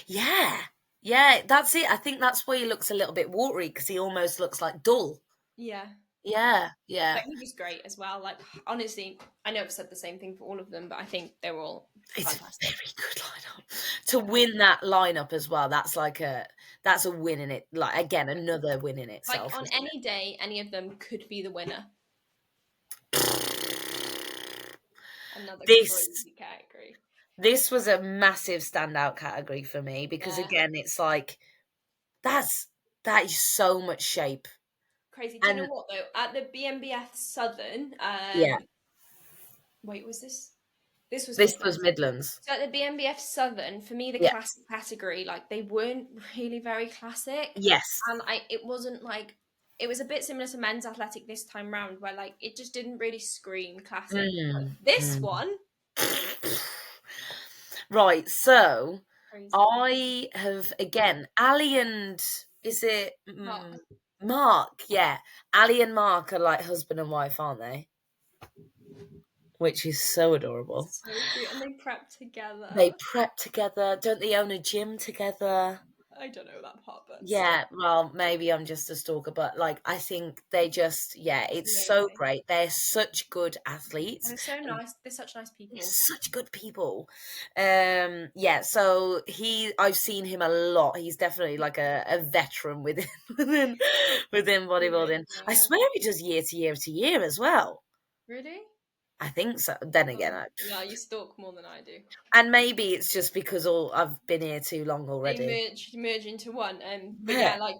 Yeah. Yeah, that's it. I think that's why he looks a little bit watery because he almost looks like dull. Yeah. Yeah, yeah. But he was great as well. Like honestly, I know I've said the same thing for all of them, but I think they were all It's a fantastic. very good lineup. To Yeah. win that lineup as well, that's a win in it. Like, again, Yeah. another win in Like itself, on isn't any day, any of them could be the winner. it? Another This crazy category. this was a massive standout category for me because Yeah. again, it's like that's that is so much shape. Crazy. Do you know And what though? At the BNBF Southern, yeah, wait, was this? This was this was Midlands. Midlands. So at the BNBF Southern, for me, the Yeah. classic category, like they weren't really very classic, Yes. and it wasn't like it was a bit similar to men's athletic this time round, where like it just didn't really scream classic. But Mm, this mm. one, Right, so crazy. I have again Ali and is it Mark, Mark? Yeah, Ali and Mark are like husband and wife, aren't they? Which is so adorable. so cute, and they prep They together. prep together. Don't they own a gym together? I don't know that part, but still, Yeah, well, maybe I'm just a stalker, but like I think they just, yeah, it's it's so amazing. great. They're such good And athletes they're so and nice. They're such nice they're people. such good people. Yeah, so I've seen him a lot. He's definitely like a veteran within within within Really? bodybuilding. I Yeah. swear he does year to year to year as well. Really? I think so. Then again, Yeah, you stalk more than I do. and maybe it's just because I've been here too long They already. merge into one. But Yeah. yeah, like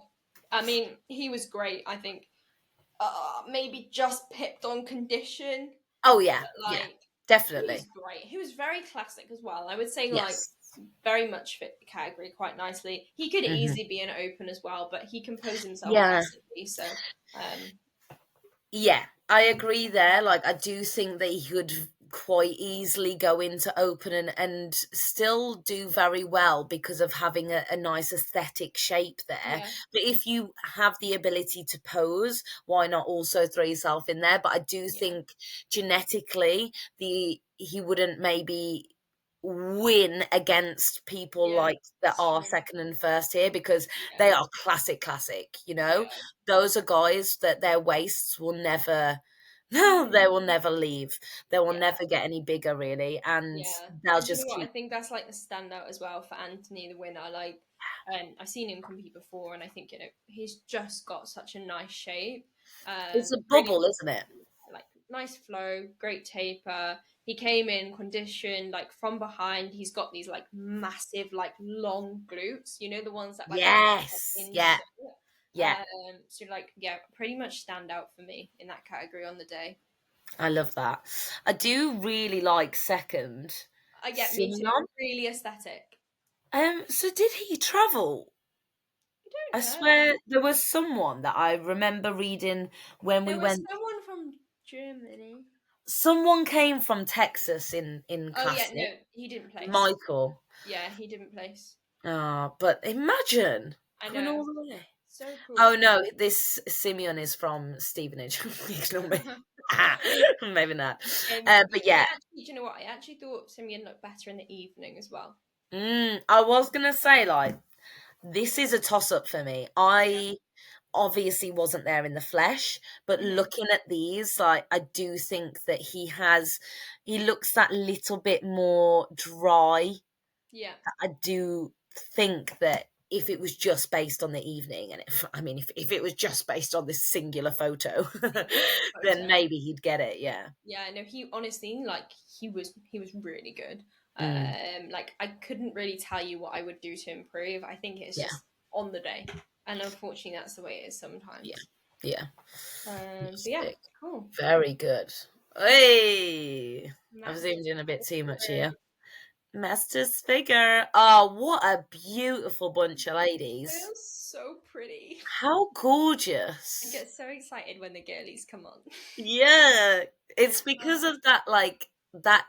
I mean, he was great. I think maybe just pipped on condition, Oh yeah, but yeah, like he was definitely. great. He was very classic as well. I would say like Yes. very much fit the category quite nicely. He could Hmm. easily be an open as well, but he composed himself Yeah. massively. So um, Yeah, I agree there. Like, I do think that he could quite easily go into open and still do very well because of having a nice aesthetic shape there. yeah, But if you have the ability to pose, why not also throw yourself in there? But I do yeah, think genetically, he wouldn't maybe win against people yeah. like that It's are true. second and first here because Yeah, they are classic, you know. yeah. Those are guys that their waists will never no, Mhm. they will never leave. They will Yeah. never get any bigger really, and Yeah, they'll and do you know just what? I keep think that's like the standout as well for Anthony, the winner. Like, I've seen him compete before, and I think he's just got such a nice shape. it's a Really bubble, isn't it? like nice flow, great taper. He came in conditioned like from behind. He's got these like massive, like long glutes. You know the ones that like Yes. Yeah. insert. Yeah. So like yeah, pretty much stand out for me in that category on the day. I love that. I do really like second I get me too. Simeon. Really aesthetic. So did he travel? I I don't know. swear there was someone that I remember reading when we There was went. someone from Germany. Someone came from Texas in Oh yeah, classic. no, he didn't place. Michael. Yeah, he didn't place. But imagine I going know. all the way. So Oh cool. no, this Simeon is from Stevenage. Ignore me. Maybe not. But I yeah, actually, do you know what? I actually thought Simeon looked better in the evening as well. I was gonna say like this is a toss up for me. Yeah. I obviously wasn't there in the flesh, but Hmm. looking at these, like I do think that he looks that little bit more dry. Yeah. I do think that if it was just based on the evening, and if it was just based on this singular photo, Single then photo. maybe he'd get it. Yeah. Yeah, no, he honestly like he was really good. Mm, Like I couldn't really tell you what I would do to improve. I think it's yeah. just on the day, and unfortunately, that's the way it is Yeah. sometimes. Yeah. But yeah, Sick. cool. Very good. Hey, And I've that's zoomed in a bit too much here. Masters figure. Oh, what a beautiful bunch of ladies. They're so pretty. How I gorgeous. get so excited when the girlies come on. Yeah. It's because of that, like, that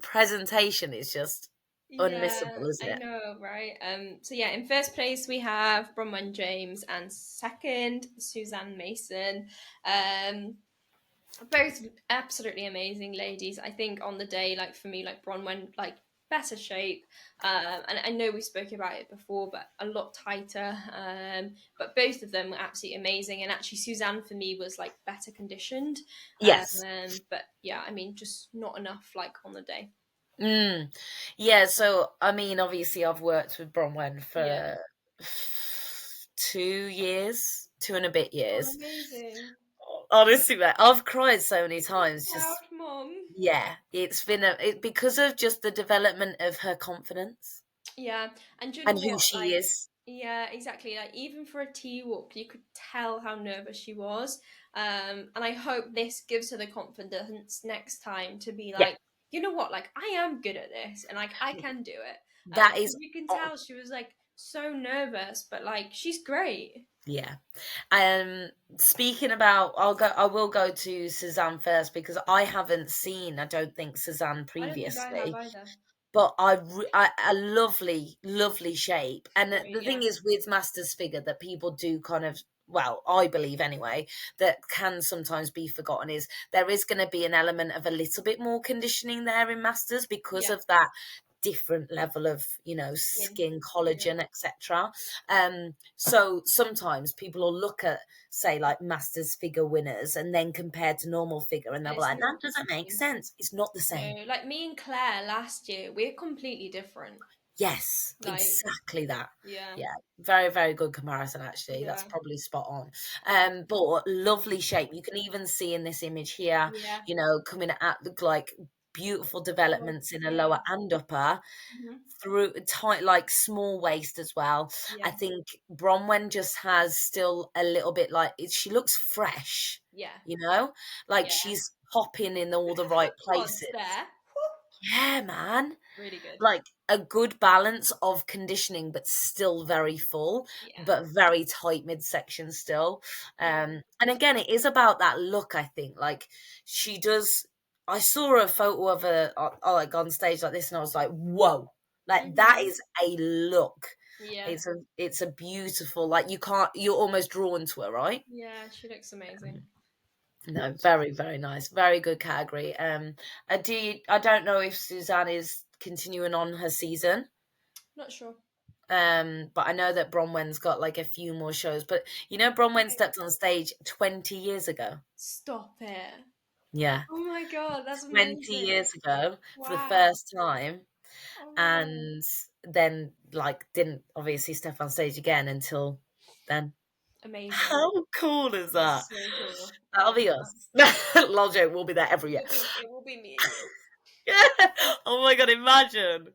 presentation is just Yeah, unmissable, isn't I it? know, right? So yeah, in first place we have Bronwyn James, and second Suzanne Mason. Um, both absolutely amazing ladies. I think on the day, like for me, like Bronwyn, like better shape. And I know we spoke about it before, but a lot tighter. But both of them were absolutely amazing. And actually, Suzanne for me was like better conditioned. Yes. But yeah, I mean, just not enough like on the day. Mm. Yeah, so I mean, obviously I've worked with Bronwen Yeah. for 2 years, 2 and a bit years. Amazing. Honestly, mate, I've cried so many times. Just Proud mom. yeah, it's been because of just the development of her confidence Yeah, and do you know and who what? she Like, is. yeah, exactly. Like, even for a tea walk, you could tell how nervous she was. And I hope this gives her the confidence next time to be Yeah, like, you know what? Like, I am good at this, and like, I can do it. that 'Cause is. you can Oh, tell she was like so nervous, but like, she's great. yeah. Speaking about, I will go to Suzanne first because I haven't seen, I don't think, Suzanne I don't think I have previously. either. But a lovely, lovely shape. She's And great. the Yeah. thing is with Masters figure that people do kind of, well, I believe anyway, that can sometimes be forgotten is there is going to be an element of a little bit more conditioning there in Masters because Yeah. of that different level of Skin. skin Yeah. collagen, etc. So sometimes people will look at, say, like Masters figure winners and then compared to normal figure and they'll And be it's like, not that the doesn't make same. sense, it's not the same. No, like me and Claire last year, we're completely different. Yes, Like, exactly that. yeah, Yeah, very, very good comparison, actually. That's yeah, probably spot on. But lovely shape. You can even see in this image here, yeah. coming at like beautiful Well, developments in a lower yeah. and upper Hmm. through tight, like small waist as well. I Yeah, think Bronwen just has still a little bit like she looks fresh, yeah, you know, like yeah. she's hopping in all Look the at her right quads places. there. Whew. Yeah, man, Really good. like a good balance of conditioning but still very full, Yeah, but very tight midsection still. yeah. And again, it is about that look. I think like she does. I saw a photo of her like on stage like this and I was like, whoa, like that Hmm. is a look. Yeah, It's a beautiful, like you're almost drawn to her, right? yeah. She looks amazing. No, very, very nice. Very good category. I don't know if Suzanne is continuing on her season. Not sure. But I know that Bronwen's got like a few more shows. But Bronwen Right. stepped on stage 20 years ago. Stop it. Yeah. Oh my god, that's 20 amazing. years ago for the Wow. first time. Oh my god. And then like didn't obviously step on stage again until then. Amazing. How cool is that? That's so cool. That'll Oh be wow. us. Lol joke, we'll be there every year. It will be me and you. Yeah. Oh my god, imagine.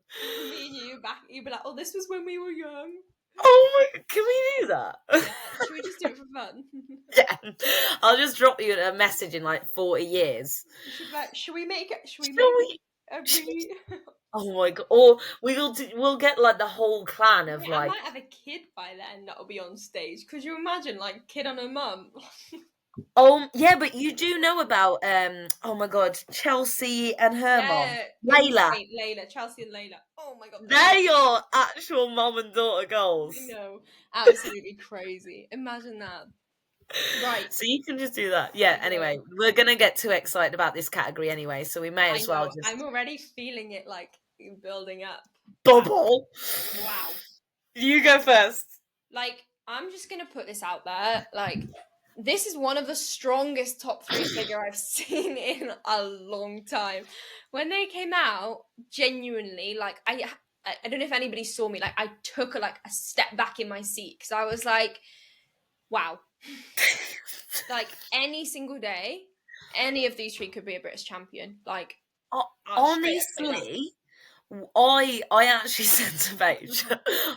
Me and you back. You'd be like, oh, this was when we were young. Oh my, can we do that? Yeah. Should we just do it for fun? Yeah. I'll just drop you a message in like 40 years. You should be like, should we make it? Should we Shall make we? a re? Oh my god! Or we'll get like the whole clan of Wait, I like. might have a kid by then that'll be on stage. Could you imagine, like, kid on a mum? Oh yeah, but you do know about oh my god, Chelsea and her mom, Yeah, Layla. insane. Layla, Chelsea and Layla. Oh my god, They're your actual mom and daughter I goals. know, absolutely crazy. Imagine that. Right, So you can just do that. Yeah. I Anyway, know, we're gonna get too excited about this category anyway, so we may I as well know. I'm just already feeling it like building up. Wow, bubble. wow. You go first. Like, I'm just gonna put this out there. Like, this is one of the strongest top three figure I've seen in a long time. When they came out, genuinely, like, I don't know if anybody saw me. Like, I took like a step back in my seat because I was like, wow. Like, any single day, any of these three could be a British champion. Like, I'll straight up say that. Honestly, I actually said to Paige,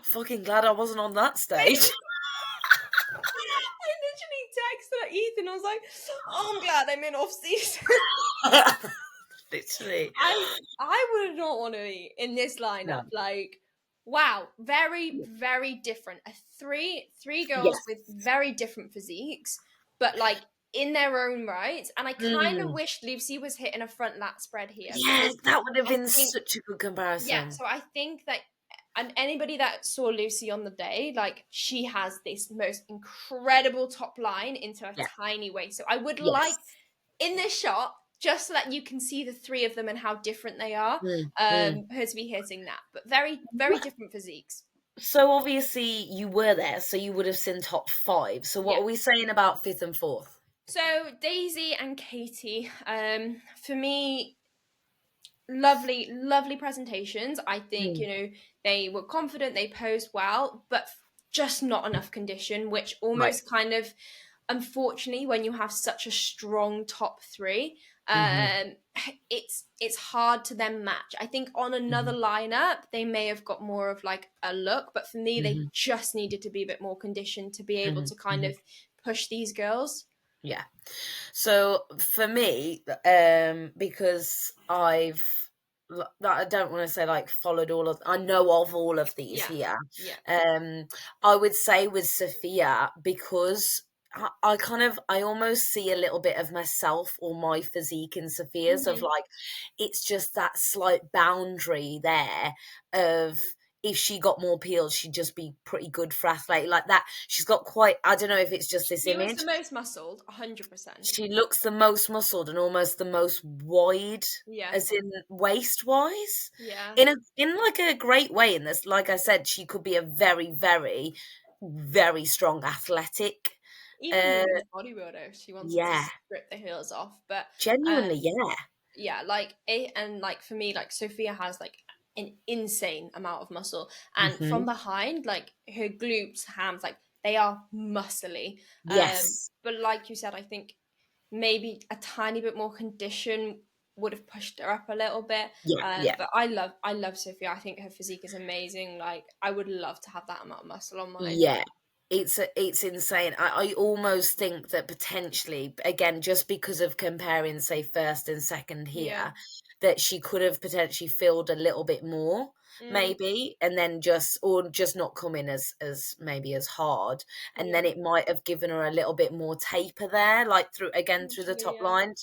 fucking glad I wasn't on that stage. I literally texted Ethan. I was like, oh, I'm glad I'm in off season. Literally. I would not want to be in this lineup. No. Like, wow, very, very different. Three girls Yes. with very different physiques, but like in their own right. And I kind of Mm. wish Lucy was hitting a front lat spread here, Yeah, because that would have I been think, such a good yeah, comparison. so I think that, and anybody that saw Lucy on the day, like, she has this most incredible top line into a Yeah. tiny waist. So I would like, Yes. in this shot, just so that you can see the three of them and how different they are, Mm, mm. her to be hitting that. But very, very different physiques. So obviously you were there, so you would have seen top 5. So what Yeah. are we saying about 5th and 4th? So Daisy and Katie, for me, lovely, lovely presentations. I think, Mm. they were confident, they posed well, but just not enough condition, which Right. almost kind of, unfortunately, when you have such a strong top three, Mm-hmm. it's hard to then match. I think on another Mm-hmm. lineup they may have got more of like a look, but for me they Mm-hmm. just needed to be a bit more conditioned to be able to kind Mm-hmm. of push these girls. Yeah. So for me, because I don't want to say like followed all of, I know of all of these Yeah, here. yeah. I would say with Sophia, because I almost see a little bit of myself or my physique in Sophia's, of Hmm. like, it's just that slight boundary there of, if she got more peels, she'd just be pretty good for athlete like that. She's got quite, I don't know if it's just this She was the image. most muscled, 100%. She looks the most muscled and almost the most wide, Yeah, as in waist wise, yeah. in like a great way. In this, like I said, she could be a very, very, very strong athletic. Even Uh, women's bodybuilder, if she wanted to yeah, strip the heels off. But genuinely, um, yeah. yeah, like it, and like for me, like Sophia has like an insane amount of muscle, and Hmm. from behind, like her glutes, hams, like they are muscly. Yes, But like you said, I think maybe a tiny bit more condition would have pushed her up a little bit. yeah, yeah. But I love Sophia. I think her physique is amazing. Like I would love to have that amount of muscle on mine. Yeah, it's insane. I almost think that potentially, again, just because of comparing, say, first and second Yeah. here, that she could have potentially filled a little bit more, Mm, maybe, and then just not come in as maybe as hard, and then yeah. it might have given her a little bit more taper there, like through the Actually, top yeah. line,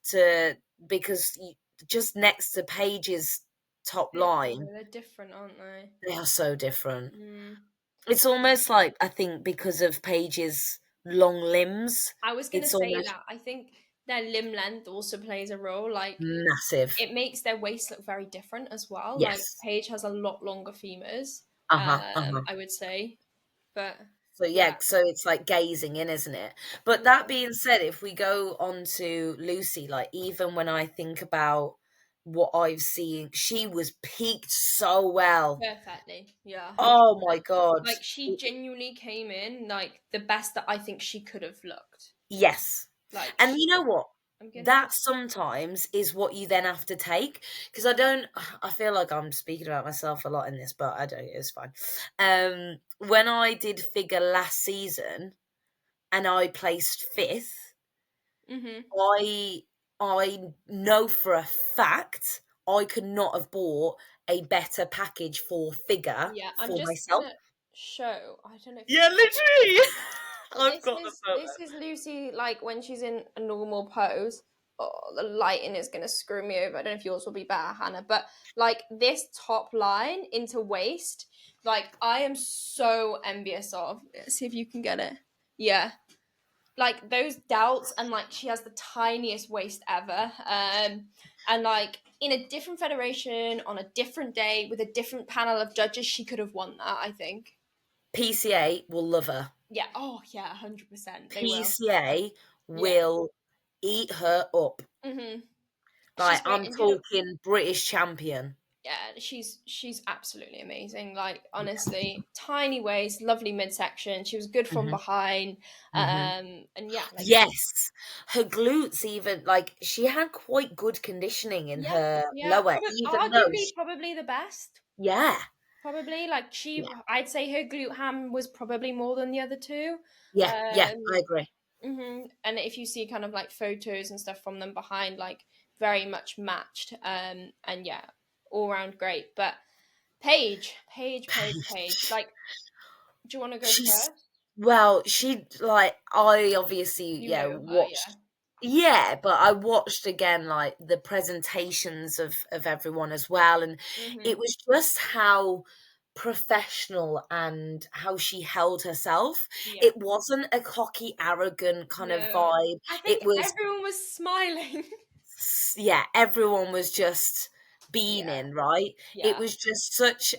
to because just next to Paige's top line, They're different, aren't they? they are so different. Mm. It's almost like, I think, because of Paige's long limbs, I was gonna it's say almost that. I think their limb length also plays a role. Like massive. it makes their waist look very different as well. Like Yes. Paige has a lot longer femurs, Uh-huh. Uh-huh. I would say. But So yeah, yeah, so it's like gazing in, isn't it? But that yeah, being said, if we go on to Lucy, like, even when I think about what I've seen, she was peaked so well. perfectly. Yeah, Oh my 100%. God. Like she genuinely came in like the best that I think she could have looked. Yes. Like And she, you know what? I'm gonna. That sometimes is what you then have to take, because I feel like I'm speaking about myself a lot in this, but I don't, it's fine. When I did figure last season and I placed 5th, Mhm. I I know for a fact I could not have bought a better package for figure Yeah, I'm for just myself. gonna show. I don't know if you Yeah, can. literally. So I've got the this photo. is Lucy like when she's in a normal pose. Oh, the lighting is gonna screw me over. I don't know if yours will be better, Hannah, but like this top line into waist, like I am so envious of. Let's see if you can get it. Yeah, like those delts, and like she has the tiniest waist ever. And like in a different federation on a different day with a different panel of judges, she could have won that. I think. PCA will love her. Yeah. Oh yeah, 100%. They will. PCA Yeah. will eat her up. Mhm. She's Like, great, I'm and talking British champion. yeah, she's absolutely amazing. Like honestly, tiny waist, lovely midsection. She was good from Mhm, behind, mhm. and yeah, like Yes, her glutes, even, like, she had quite good conditioning in yeah, her yeah, lower, probably even though arguably probably the best. yeah, Probably like yeah, I'd say her glute ham was probably more than the other two. yeah, yeah, Um, I agree. And if you see kind of like photos and stuff from them behind, like very much matched. And yeah, all round great. But Paige. Like, do you want to go She's first? well, she like I obviously You know her, yeah. watched. Yeah, but I watched again like the presentations of everyone as well, and Mm-hmm. it was just how professional and how she held herself. Yeah. It wasn't a cocky, arrogant kind of No. vibe. I It think was everyone was smiling. yeah, everyone was just Yeah. beaming, right? It Yeah. was just such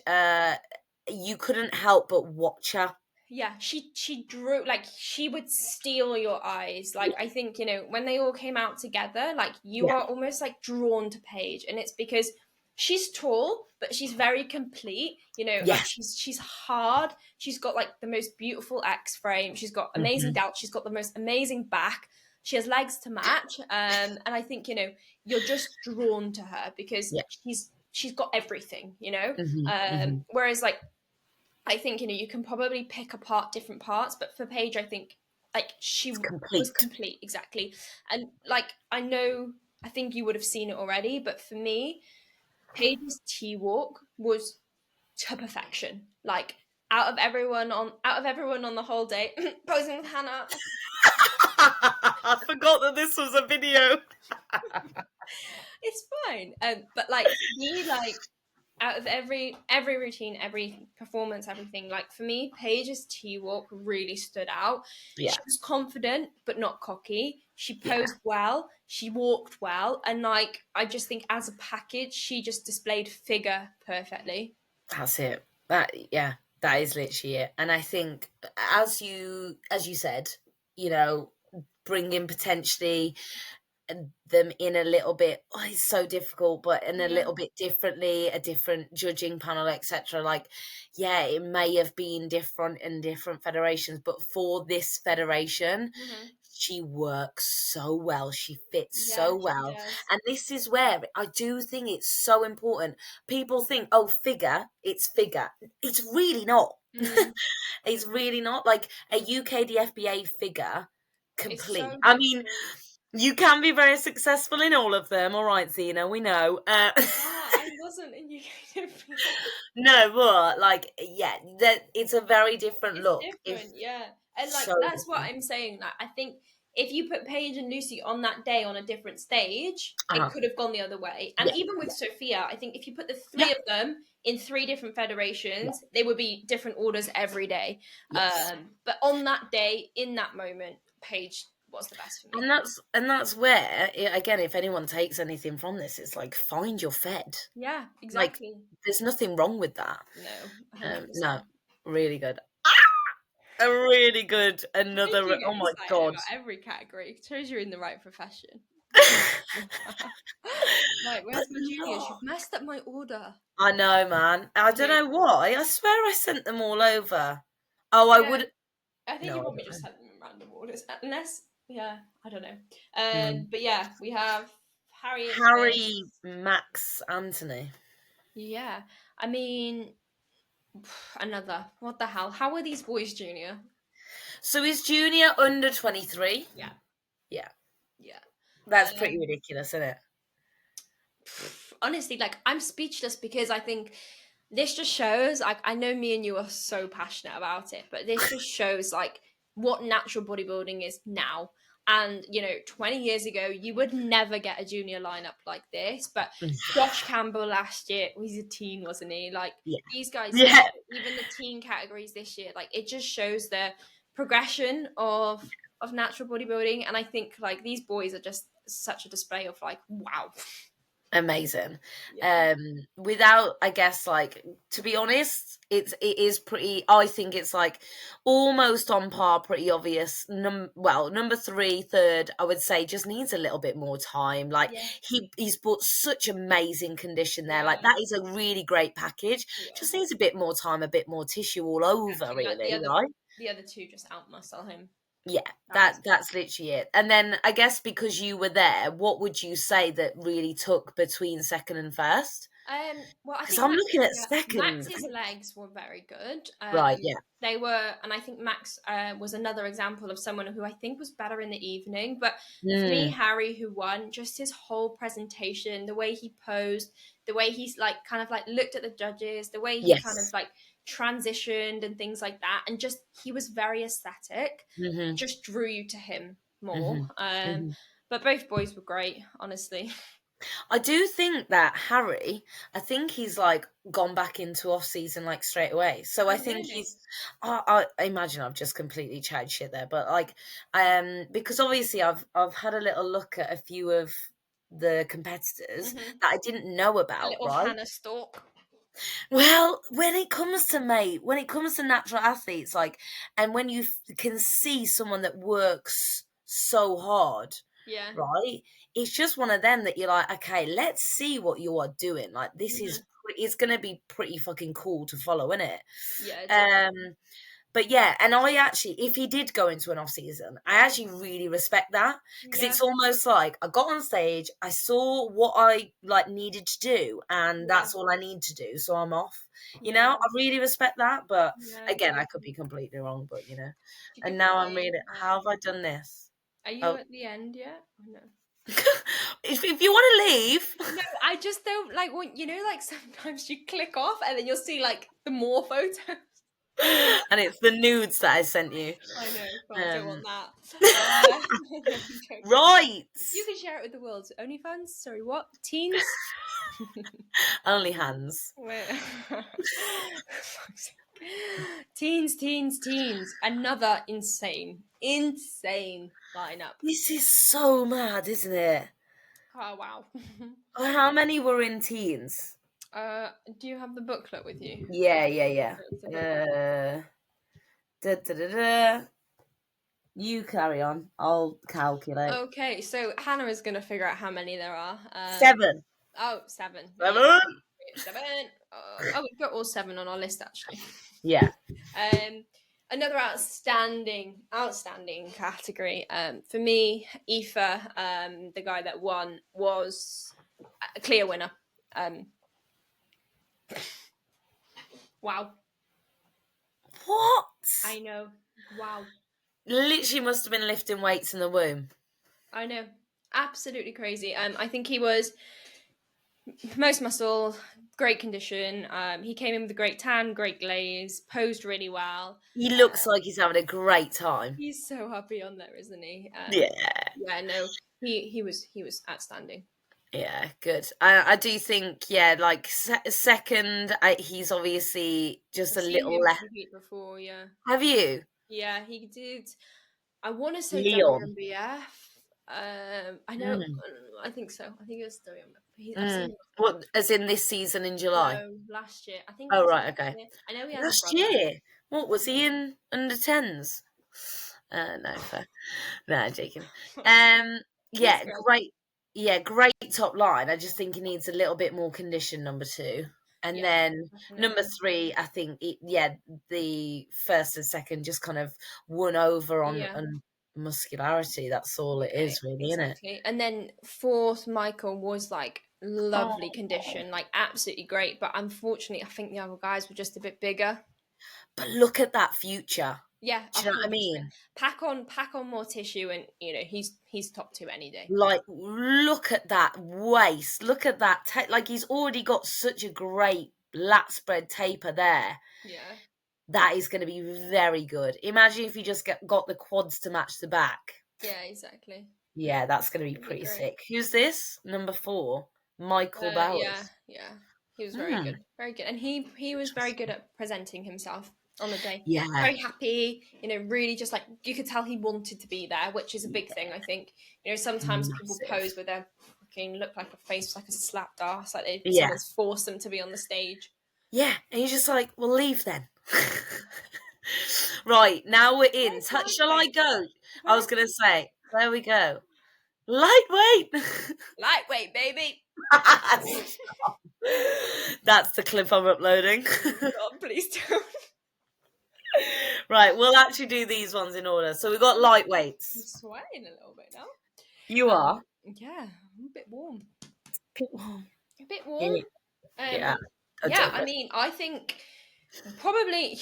you couldn't help but watch her. Yeah, she drew, like, she would steal your eyes. Like, I think, when they all came out together, like, you Yeah. are almost like drawn to Paige, and it's because she's tall, but she's very complete. Like, Yes. she's hard. She's got like the most beautiful X frame. She's got amazing Mhm. delts. She's got the most amazing back. She has legs to match. And I think you're just drawn to her because Yeah. she's got everything. Mhm. Mhm. Whereas, like, I think you can probably pick apart different parts, but for Paige, I think, like, It's she was complete. complete, exactly. And, like, I think you would have seen it already, but for me, Paige's tea walk was to perfection. Like, out of everyone on the whole day, posing with Hannah, I forgot that this was a video. it's fine. But, like, for me, like, out of every routine, every performance, everything, like, for me, Paige's tea walk really stood out. Yeah. She was confident but not cocky. She Yeah. posed well, she walked well, and, like, I just think as a package she just displayed figure perfectly. That's it. That is literally it. And I think as you said, you know, bringing potentially them in a little bit, it's so difficult, but in a Yeah. little bit differently, a different judging panel, etc. Like, yeah, it may have been different in different federations, but for this federation, Hmm. she works so well. She fits Yeah, so she well. does. And this is where I do think it's so important. People think, oh, figure, it's figure. It's really not. Mm, It's really not. Like a UKDFBA figure, it's so complete. I mean, different. you can be very successful in all of them. All right, Zena, we know. Yeah, I wasn't in UK. No, but like, yeah, that it's a very different It's look. If different, yeah. And, like, so that's what different. I'm saying. Like, I think if you put Paige and Lucy on that day on a different stage, it Uh-huh. could have gone the other way. And Yeah, even with Sophia, I think if you put the yeah, three of them in three different yeah, federations, they would be different orders every day. yes. But on that day, in that moment, Paige was the best for me. And that's where again, if anyone takes anything from this, it's like find your fed. Yeah, Like, exactly. there's nothing wrong with that. No, No, 100%. really good. A really good. Did Another. you Oh get my excited god. about every category? It shows you're in the right profession. Right, But where's my juniors? no, You've messed up my order. I know, man. I don't Okay, know why. I swear I sent them all over. Oh, I yeah, would. I think you No, I probably don't just know. sent them in random orders, unless, yeah, I don't know. Mm. But yeah, we have Harriet Harry, Miss. Max, Anthony. Yeah, I mean, another. What the hell? How are these boys, Junior? So is Junior under 23? Yeah, Yeah, yeah. that's pretty Um, ridiculous, isn't it? Honestly, like, I'm speechless because I think this just shows, like, I know me and you are so passionate about it, but this just shows, like, what natural bodybuilding is now. And 20 years ago you would never get a junior lineup like this, but Josh Campbell last year, he's a teen, wasn't he? Like, Yeah. these guys Yeah. even the teen categories this year, like, it just shows the progression of natural bodybuilding. And I think, like, these boys are just such a display of, like, wow. Amazing. Yeah. Without, I guess, like, to be honest, it is pretty. I think it's like almost on par, pretty obvious. Number three, third, I would say, just needs a little bit more time. Like, Yeah. he's brought such amazing condition there. Like, Yeah. that is a really great package. Yeah. Just needs a bit more time, a bit more tissue all over, Exactly. Like, the really, other right? the other two just outmuscle him. Yeah, That was that's literally it. And then I guess because you were there, what would you say that really took between second and first? Well, I Because think I'm looking at second. Max's legs were very good. Right, yeah. They were, and I think Max was another example of someone who I think was better in the evening. But for me, Harry, who won, just his whole presentation, the way he posed, the way he's like kind of like looked at the judges, the way he kind of Yes. like transitioned and things like that, and just he was very aesthetic. Just drew you to him more. But both boys were great, honestly. I do think that Harry, I think he's like gone back into off season like straight away. So I think Really? I imagine I've just completely chatted shit there, but like, because obviously I've had a little look at a few of the competitors that I didn't know A about, little right? Hannah stalk. Well, when it comes to natural athletes, like, and when you can see someone that works so hard, Yeah. right? It's just one of them that you're like, okay, let's see what you are doing. Like, this is it's gonna be pretty fucking cool to follow, isn't it? Yeah, it's okay. But yeah, and I actually, if he did go into an off season, I actually really respect that because Yeah. it's almost like I got on stage, I saw what I like needed to do, and that's all I need to do, so I'm off. You know, I really respect that, but Yeah, again, I could exactly. be completely wrong, but you know. It's a And good now I'm way. reading. How have I done this? Are you Oh, at the end yet? Or no. if you want to leave, No, I just don't like when like sometimes you click off and then you'll see like the more photos. and it's the nudes that I sent you. I know, but I don't want that. I'm joking. Right. You can share it with the world. OnlyFans? Sorry, what? Teens? Only hands. Teens, teens, teens. Another insane lineup. This is so mad, isn't it? Oh wow. How many were in teens? Do you have the booklet with you? Yeah. It's a booklet. Da, da, da, da. You carry on. I'll calculate. Okay, so Hannah is going to figure out how many there are. 7. Oh, seven. 7? Yeah, seven. We've got all seven on our list actually. Yeah. Another outstanding category. For me, Aoife, the guy that won, was a clear winner. Wow. What? I know. Wow. Literally must have been lifting weights in the womb. I know. Absolutely crazy. I think he was most muscle, great condition. He came in with a great tan, great glaze, posed really well. He looks like he's having a great time. He's so happy on there, isn't he? Yeah. Yeah, no, he was outstanding. Yeah, good. I do think, yeah, like second, he's obviously just I've a seen little him less. compete before, yeah. Have you? Yeah, he did. I want to say Leon. WNBF. I know. Mm. I think so. I think it was WNBF. I've seen him. What, as in this season in July? No, last year. I think it Oh, was right, last okay. year. I know he has a Last brother. year? What, was he in under 10s? No, fair. No, joking. Yeah, great. Yeah, great top line. I just think he needs a little bit more condition, number 2. And then number 3, I think, the first and second just kind of won over on muscularity. That's all it is, really, isn't it? Exactly. And then fourth, Michael was like lovely condition, like absolutely great. But unfortunately, I think the other guys were just a bit bigger. But look at that future. Yeah, Do you know what I mean? Pack on more tissue, and he's top 2 any day. Like, look at that waist. Look at that. Like, he's already got such a great lat spread taper there. Yeah. That is going to be very good. Imagine if you just got the quads to match the back. Yeah, exactly. Yeah, that's going to be pretty sick. Who's this? Number 4, Michael Bowers. Yeah. He was very good. Very good. And he was very good at presenting himself on the day. Yeah. Very happy, really just like you could tell he wanted to be there, which is a big thing, I think. Sometimes people pose with their fucking look like a face like a slapped ass, like someone's forced them to be on the stage. Yeah, and you're just like, well, leave then. Right, now we're in. Shall I go? I was going to say, there we go. Lightweight. Lightweight, baby. That's the clip I'm uploading. God, please don't. Right, we'll actually do these ones in order. So we've got lightweights. I'm sweating a little bit now. You are? Yeah, I'm a bit warm. A bit warm. A bit warm. Yeah, I Yeah, don't I know. mean, I think probably,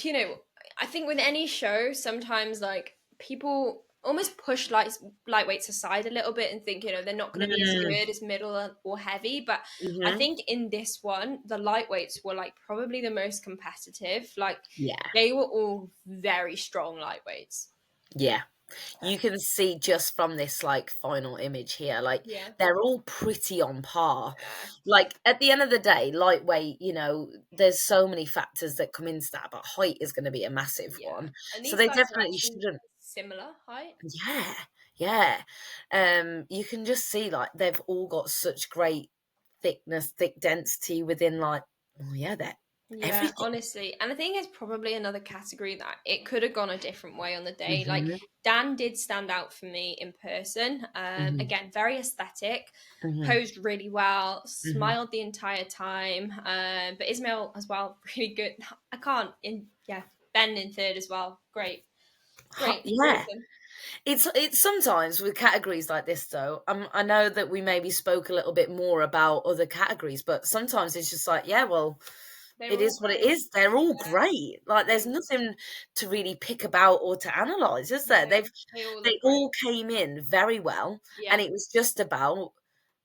I think with any show, sometimes like people almost push lightweights aside a little bit and think, they're not going to be as Mm, good as middle or heavy. But I hmm. think in this one, the lightweights were like probably the most competitive. Like Yeah, they were all very strong lightweights. yeah. You can see just from this like final image here, like Yeah. they're all pretty on par. Yeah. Like at the end of the day, lightweight, there's so many factors that come into that, but height is going to be a massive Yeah. one. And So these they guys are definitely actually shouldn't. similar height. Yeah, yeah. You can just see like they've all got such great thickness, thick density within like, oh yeah, they're Yeah, everything. honestly. And I think it's probably another category that it could have gone a different way on the day. Like Hmm. Dan did stand out for me in person. Hmm. Again, very aesthetic, Hmm. posed really well, Hmm. smiled the entire time. But Ismail as well, really good. I can't in yeah, Ben in third as well. Great. Great. Yeah. Awesome. It's sometimes with categories like this though. I know that we maybe spoke a little bit more about other categories, but sometimes it's just like, yeah, well, They're it all is what it great. is. They're all Yeah. great. Like They there's nothing to really pick about or to analyze, is there? no, They've they all they look great. all came in very well, Yeah. and it was just about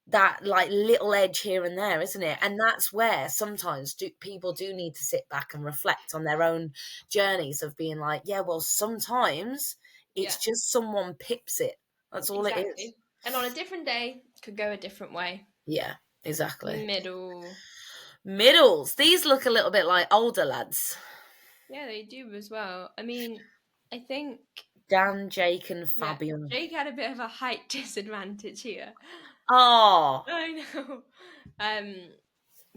that like little edge here and there, isn't it? Yeah. And that's where sometimes people do need to sit back and reflect on their own journeys of being like, yeah, well, sometimes Yeah. it's just someone pips it. That's all it is. Exactly. And on a different day, could go a different way. Yeah, exactly. Middle. Middles. These look a little bit like older lads. Yeah, they do as well. I mean, I think Dan, Jake, and yeah, Fabian. Jake had a bit of a height disadvantage here. Oh, I know. Um,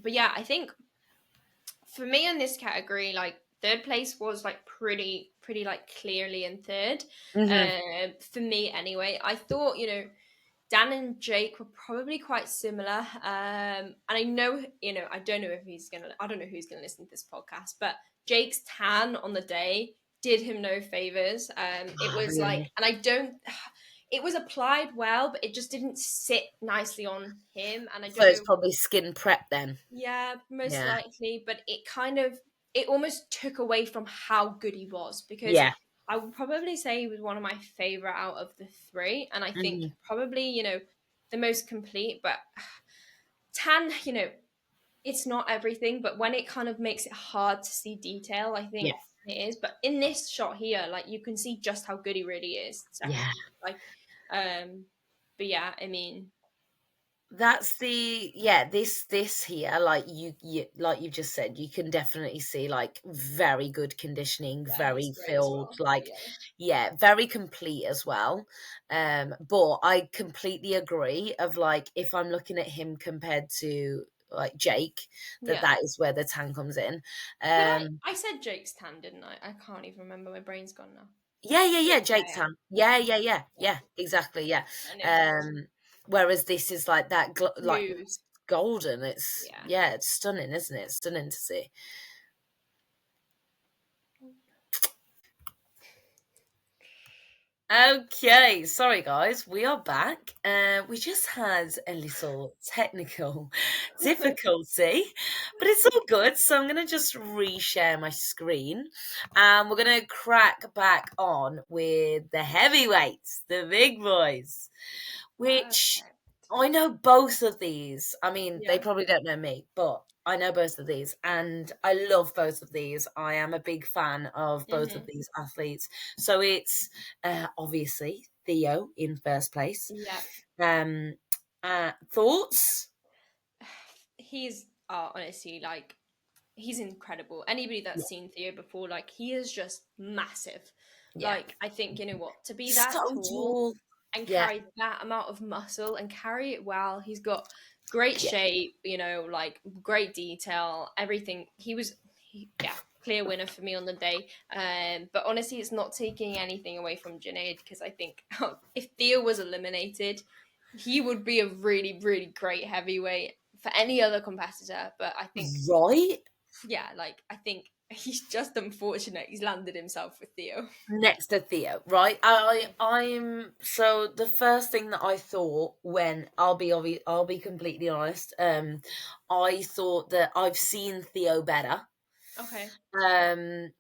but yeah, I think for me in this category, like third place was like pretty like clearly in third. hmm, For me anyway, I thought Dan and Jake were probably quite similar. And I know, I don't know if I don't know who's gonna listen to this podcast, but Jake's tan on the day did him no favors. It oh, was like, really? and I don't, it was applied well, but it just didn't sit nicely on him. And I So don't it's know, probably skin prep then. yeah, most Yeah, likely, but it almost took away from how good he was because yeah. I would probably say he was one of my favorite out of the three, and I think Hmm. probably the most complete. But Tan, it's not everything, but when it kind of makes it hard to see detail, I Yeah, think it is. But in this shot here, like you can see just how good he really is. yeah. Second, like, but yeah, I mean, That's the yeah, this here, like you like you just said, you can definitely see like very good conditioning, yeah, he's very great as filled, well. But like yeah, yeah, very complete as well. But I completely agree of like if I'm looking at him compared to like Jake, that yeah. that is where the tan comes in. Did I? Um I said Jake's tan, didn't I? I can't even remember. My brain's gone now. yeah, yeah, Yeah, yeah, yeah, Jake's yeah. tan. Yeah, Yeah, yeah, yeah, yeah. yeah, exactly, yeah. I know Jake. Whereas this is like that like Smooth. golden. It's Yeah. yeah, it's stunning, isn't it? It's stunning to see. Okay, sorry guys, we are back. We just had a little technical difficulty, but it's all good. So I'm gonna just reshare my screen, and we're gonna crack back on with the heavyweights, the big boys, which Perfect. I know both of these. I mean, they Yeah. probably don't know me, but I know both of these and I love both of these. I am a big fan of both of Mhm. these athletes. So it's obviously Theo in first place. Yeah. Um, thoughts? He's honestly like he's incredible. Anybody that's Yeah. seen Theo before, like he is just massive. Yeah. Like I think to be that So tall tall. and Yeah. carry that amount of muscle and carry it well. He's got great Yeah. shape, like great detail, everything. Yeah, clear winner for me on the day. But honestly, it's not taking anything away from Junaid because I think if Theo was eliminated, he would be a really, really great heavyweight for any other competitor. But I think Right? yeah, like I think He's just unfortunate. He's landed himself with Theo. Next to Theo, right? I'm so the first thing that I thought when I'll be completely honest, I thought that I've seen Theo better. Okay. Um,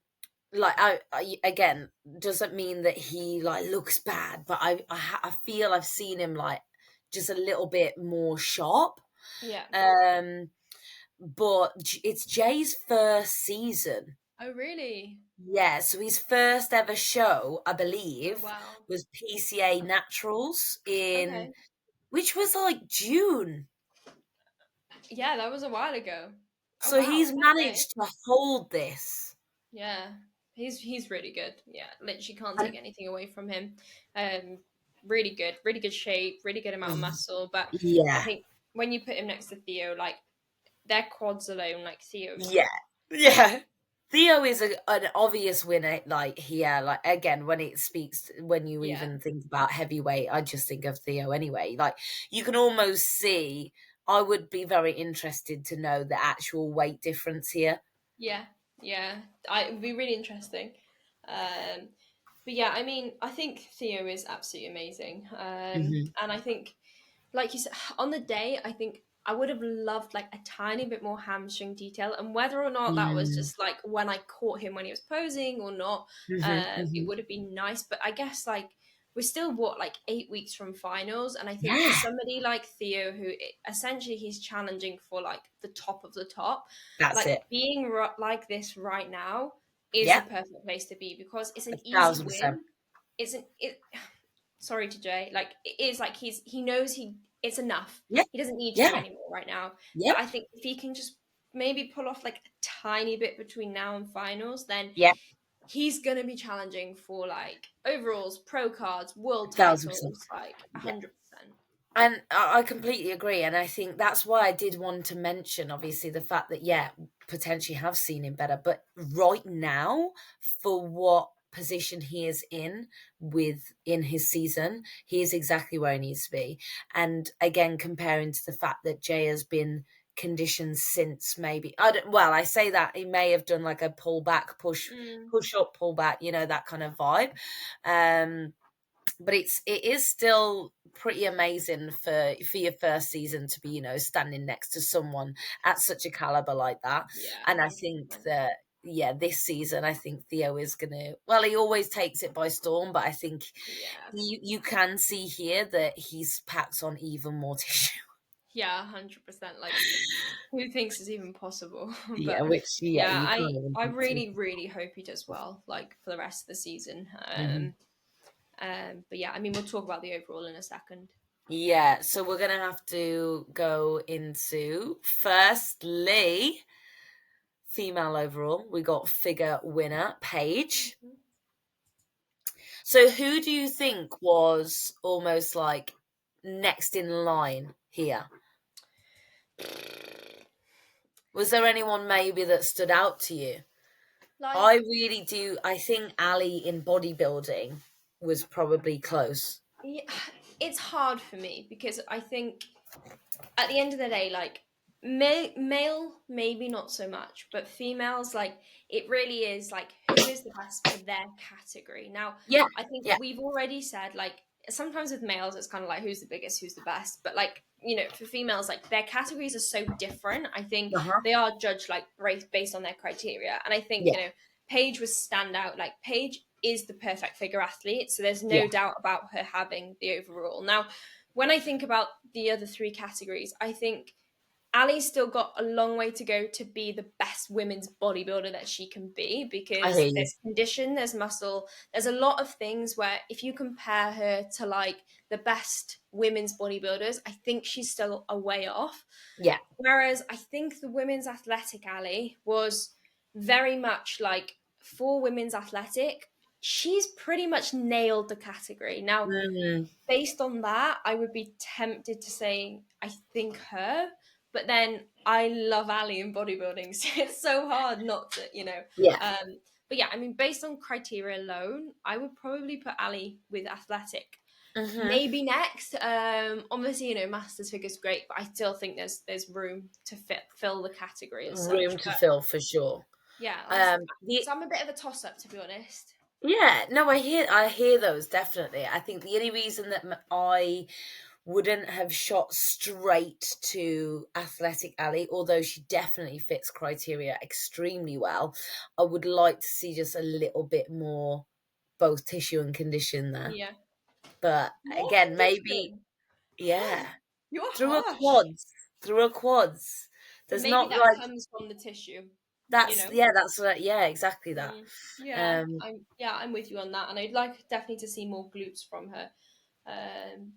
like I again doesn't mean that he like looks bad, but I feel I've seen him like just a little bit more sharp. Yeah. Um, but it's Jay's first season. Oh, really? Yeah, so his first ever show, I Oh, believe, wow. was PCA Naturals in Okay. which was like June. Yeah, that was a while ago. Oh, So wow. he's Fair play. managed to hold this. Yeah, he's really good. Yeah, literally can't And take anything away from him. Um, really good shape, really good amount of muscle. But I yeah, think when you put him next to Theo, like their quads alone, like Theo's. yeah, yeah. Theo is an obvious winner. Like here, like again, when it speaks, when you Yeah, even think about heavyweight, I just think of Theo anyway. Like you can almost see. I would be very interested to know the actual weight difference here. yeah, yeah. It would be really interesting. Um, but yeah, I mean, I think Theo is absolutely amazing. Hmm. And I think like you said, on the day, I think I would have loved like a tiny bit more hamstring detail, and whether or not that was Mm. just like when I caught him when he was posing or not, Hmm. it Hmm. would have been nice. But I guess like we're still what like 8 weeks from finals, and I think for Yeah, somebody like Theo, who essentially he's challenging for like the top of the top, that's like it. being like this right now is the Yeah, perfect place to be because it's a an easy thousand percent. win. Isn't it? Sorry to Jay, like it is like he knows it's enough. Yeah, He doesn't need to do yeah, any more right now. yeah, But I think if he can just maybe pull off like a tiny bit between now and finals, then yeah, he's gonna be challenging for like overalls, pro cards, a world thousand percent. titles, like Yeah. 100%. And I completely agree. And I think that's why I did want to mention, obviously, the fact that, yeah, potentially have seen him better. But right now, for what position he is in his season, he is exactly where he needs to be. And again, comparing to the fact that Jay has been conditioned since maybe I say that he may have done like a pull back, Mm, push up, pull back, that kind of vibe. Um but it is still pretty amazing for your first season to be standing next to someone at such a caliber like that. yeah, And I think 100%. that, yeah, this season I think Theo is gonna, well, he always takes it by storm, but I think Yeah. you can see here that he's packed on even more tissue. Yeah, 100%. Like who thinks it's even possible? Yeah, But which, yeah, yeah, you can't even I think to. really, really hope he does well, like for the rest of the season. Hmm. But yeah, I mean, we'll talk about the overall in a second. Yeah, so we're gonna have to go into firstly female overall. We got figure winner Paige. Mhm. So who do you think was almost like next in line here? Was there anyone maybe that stood out to you? I Like, really do. I think Ali in bodybuilding was probably close. yeah, it's hard for me because I think at the end of the day, like male, maybe not so much, but females, like it really is like who is the best for their category. Now, Yeah, I think yeah, we've already said like sometimes with males, it's kind of like who's the biggest, who's the best, but like for females, like their categories are so different. I think uh-huh, they are judged like based on their criteria, and I think yeah, Paige was standout. Like Paige is the perfect figure athlete, so there's yeah, no doubt about her having the overall. Now, when I think about the other three categories, I think Ali's still got a long way to go to be the best women's bodybuilder that she can be I hear because you. there's condition, there's muscle, there's a lot of things where if you compare her to like the best women's bodybuilders, I think she's still a way off. Yeah, Whereas I think the women's athletic Ali was very much like for women's athletic, she's pretty much nailed the category. Now, mm, based on that, I would be tempted to say I think her, but then I love Ali in bodybuilding, so it's so hard not to. yeah, But yeah, I mean, based on criteria alone, I would probably put Ali with athletic. hmm, Maybe next. Obviously, masters figure's great, but I still think there's room to fill the catery as room such. to But fill for sure. Yeah, The so I'm a bit of a toss-up, to be honest. Yeah, no, I hear those definitely. I think the only reason that I wouldn't have shot straight to Athletic Ali, although she definitely fits criteria extremely well, I would like to see just a little bit more both tissue and condition there. Yeah. But More again, maybe, condition. yeah, You're through her harsh. quads, through her quads. But There's maybe not that like comes from the tissue, you that's know? yeah, that's what yeah, exactly that. Mm, yeah, Um, I'm with you on that, and I'd like definitely to see more glutes from her.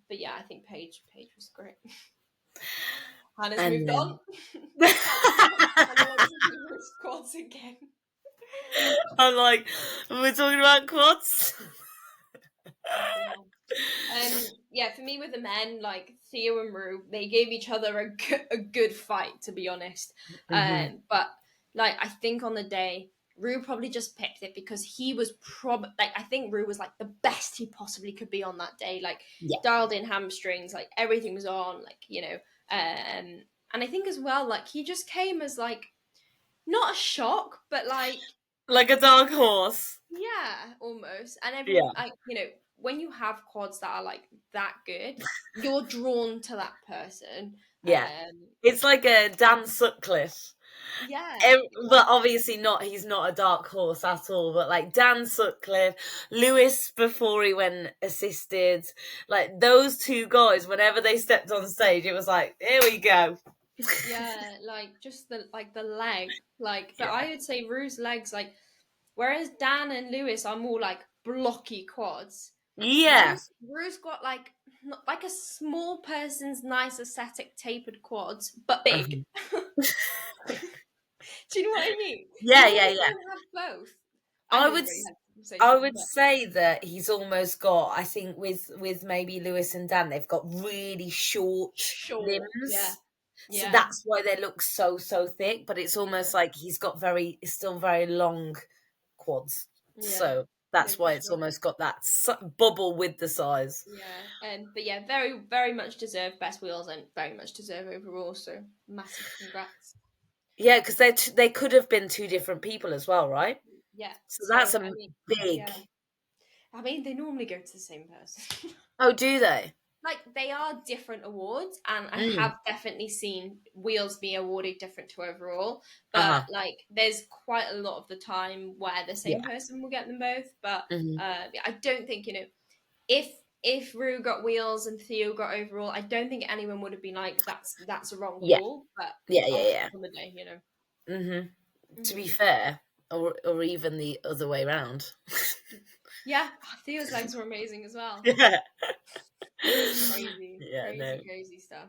But yeah, I think Paige was great. Hannah's and moved on. then Hannah wants to do those squats again. I'm like, we're talking about quads. Yeah, for me with the men, like Theo and Rue, they gave each other a good fight, to be honest. Hmm. But like I think on the day, Rue probably just picked it because he was like I think Rue was like the best he possibly could be on that day, like Yeah, dialed in hamstrings, like everything was on, like and I think as well, like he just came as like not a shock, but like like a dark horse. yeah, almost. And everyone, Yeah, like, when you have quads that are like that good, you're drawn to that person. yeah. It's like a Dan Sutcliffe. Yeah, But exactly. obviously not, he's not a dark horse at all, but like Dan Sutcliffe, Lewis before he went assisted, like those two guys, whenever they stepped on stage, it was like, here we go. Yeah, like just the leg, like, but Yeah. I would say Rue's legs, like, whereas Dan and Lewis are more like blocky quads. Yeah. Rue's got like not like a small person's nice aesthetic tapered quads, but big. Mhm. Do you know what I mean? Yeah, You yeah, almost yeah. don't have both. I I know we've would already had a I conversation, would but say that he's almost got, I think with maybe Lewis and Dan, they've got really short short. Yeah. limbs. So Yeah. that's why they look so thick, but it's Yeah. almost like he's got still very long quads. Yeah. So No, that's for why it's sure. almost got that bubble with the size. Yeah. But yeah, very, very much deserve best wheels and very much deserve overall. So massive congrats. Yeah, because they could have been two different people as well, right? Yeah. So So that's I a mean, big. yeah. I mean, they normally go to the same person. Oh, do they? Like they are different awards, and I Mm. have definitely seen wheels be awarded different to overall, but Uh-huh. like there's quite a lot of the time where the same Yeah. person will get them both, but Hmm. I don't think if Rue got wheels and Theo got overall, I don't think anyone would have been like that's a wrong Yeah. call, but Yeah. I'll Yeah. take on the day, Yeah. Hmm. To be hmm fair, or even the other way around. Yeah, Theo's legs were amazing as well. Yeah. Crazy, Yeah, no. crazy, crazy stuff.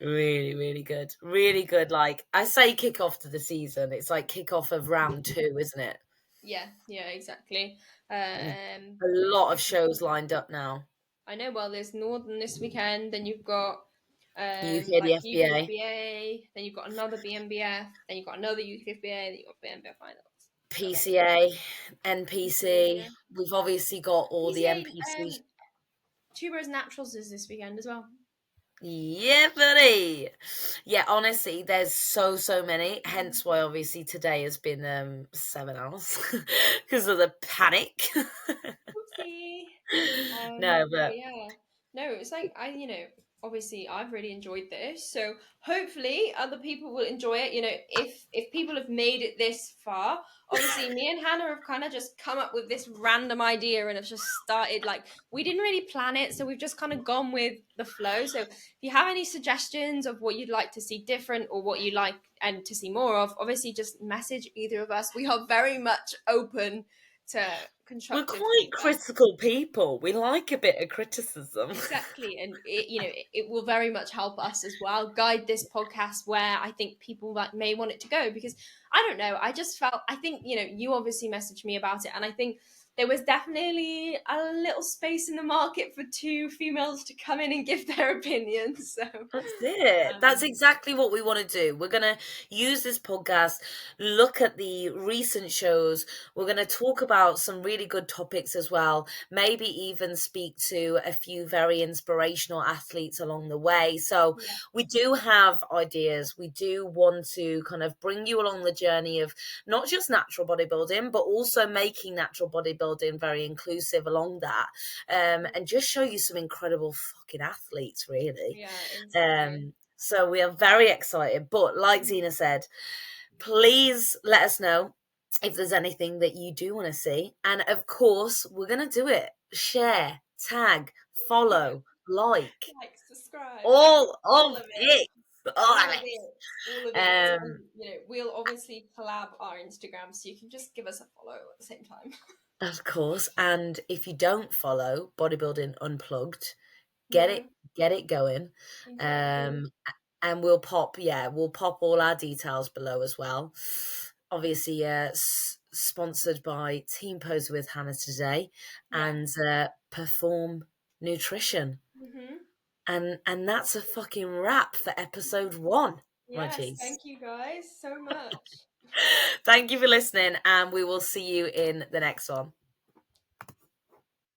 Really, really good. Really good. Like I say kick off to the season. It's like kick off of round 2, isn't it? Yeah, exactly. Mm. Um, A lot of shows lined up now. I know. Well, there's Northern this weekend. Then you've got UK, like the FBA, UKFBA. Then you've got another BNBF. Then you've got another UKFBA. Then you've got BNBF finals. So PCA, PCA, NPC. yeah. We've obviously got all the PCA. NPC. Two Bros Naturals is this weekend as well. Yeah, buddy. Yeah, honestly, there's so many. Hence why obviously today has been 7 hours because of the panic. Oopsie. No, But but yeah, no, it's like obviously I've really enjoyed this, so hopefully other people will enjoy it. If people have made it this far, obviously me and Hannah have kind of just come up with this random idea and have just started like we didn't really plan it, so we've just kind of gone with the flow. So if you have any suggestions of what you'd like to see different or what you like and to see more of, obviously just message either of us. We are very much open to we're constructive quite feedback. critical people. We like a bit of criticism. Exactly, and it will very much help us as well guide this podcast where I think people that may want it to go, because I don't know, I just felt I think you obviously messaged me about it, and I think there was definitely a little space in the market for two females to come in and give their opinions. So, That's it. That's exactly what we want to do. We're going to use this podcast, look at the recent shows. We're going to talk about some really good topics as well, maybe even speak to a few very inspirational athletes along the way. So yeah, we do have ideas. We do want to kind of bring you along the journey of not just natural bodybuilding, but also making natural bodybuilding very inclusive along that, and just show you some incredible fucking athletes, really. yeah, exactly. So we are very excited. But like Zena said, please let us know if there's anything that you do want to see. And of course, we're going to do it. Share, tag, follow, like, Like, subscribe, all all of of it. it. All All of of it, all of it. it, and we'll obviously collab our Instagram, so you can just give us a follow at the same time. Of course. And if you don't follow Bodybuilding Unplugged, get Yeah, it get it going. exactly. And we'll pop all our details below as well. Obviously, sponsored by Teamposing with Hannah today, Yeah. and Perform Nutrition. Hmm. And that's a fucking wrap for episode 1, my Yes, G's. thank you guys so much. Thank you for listening, and we will see you in the next one.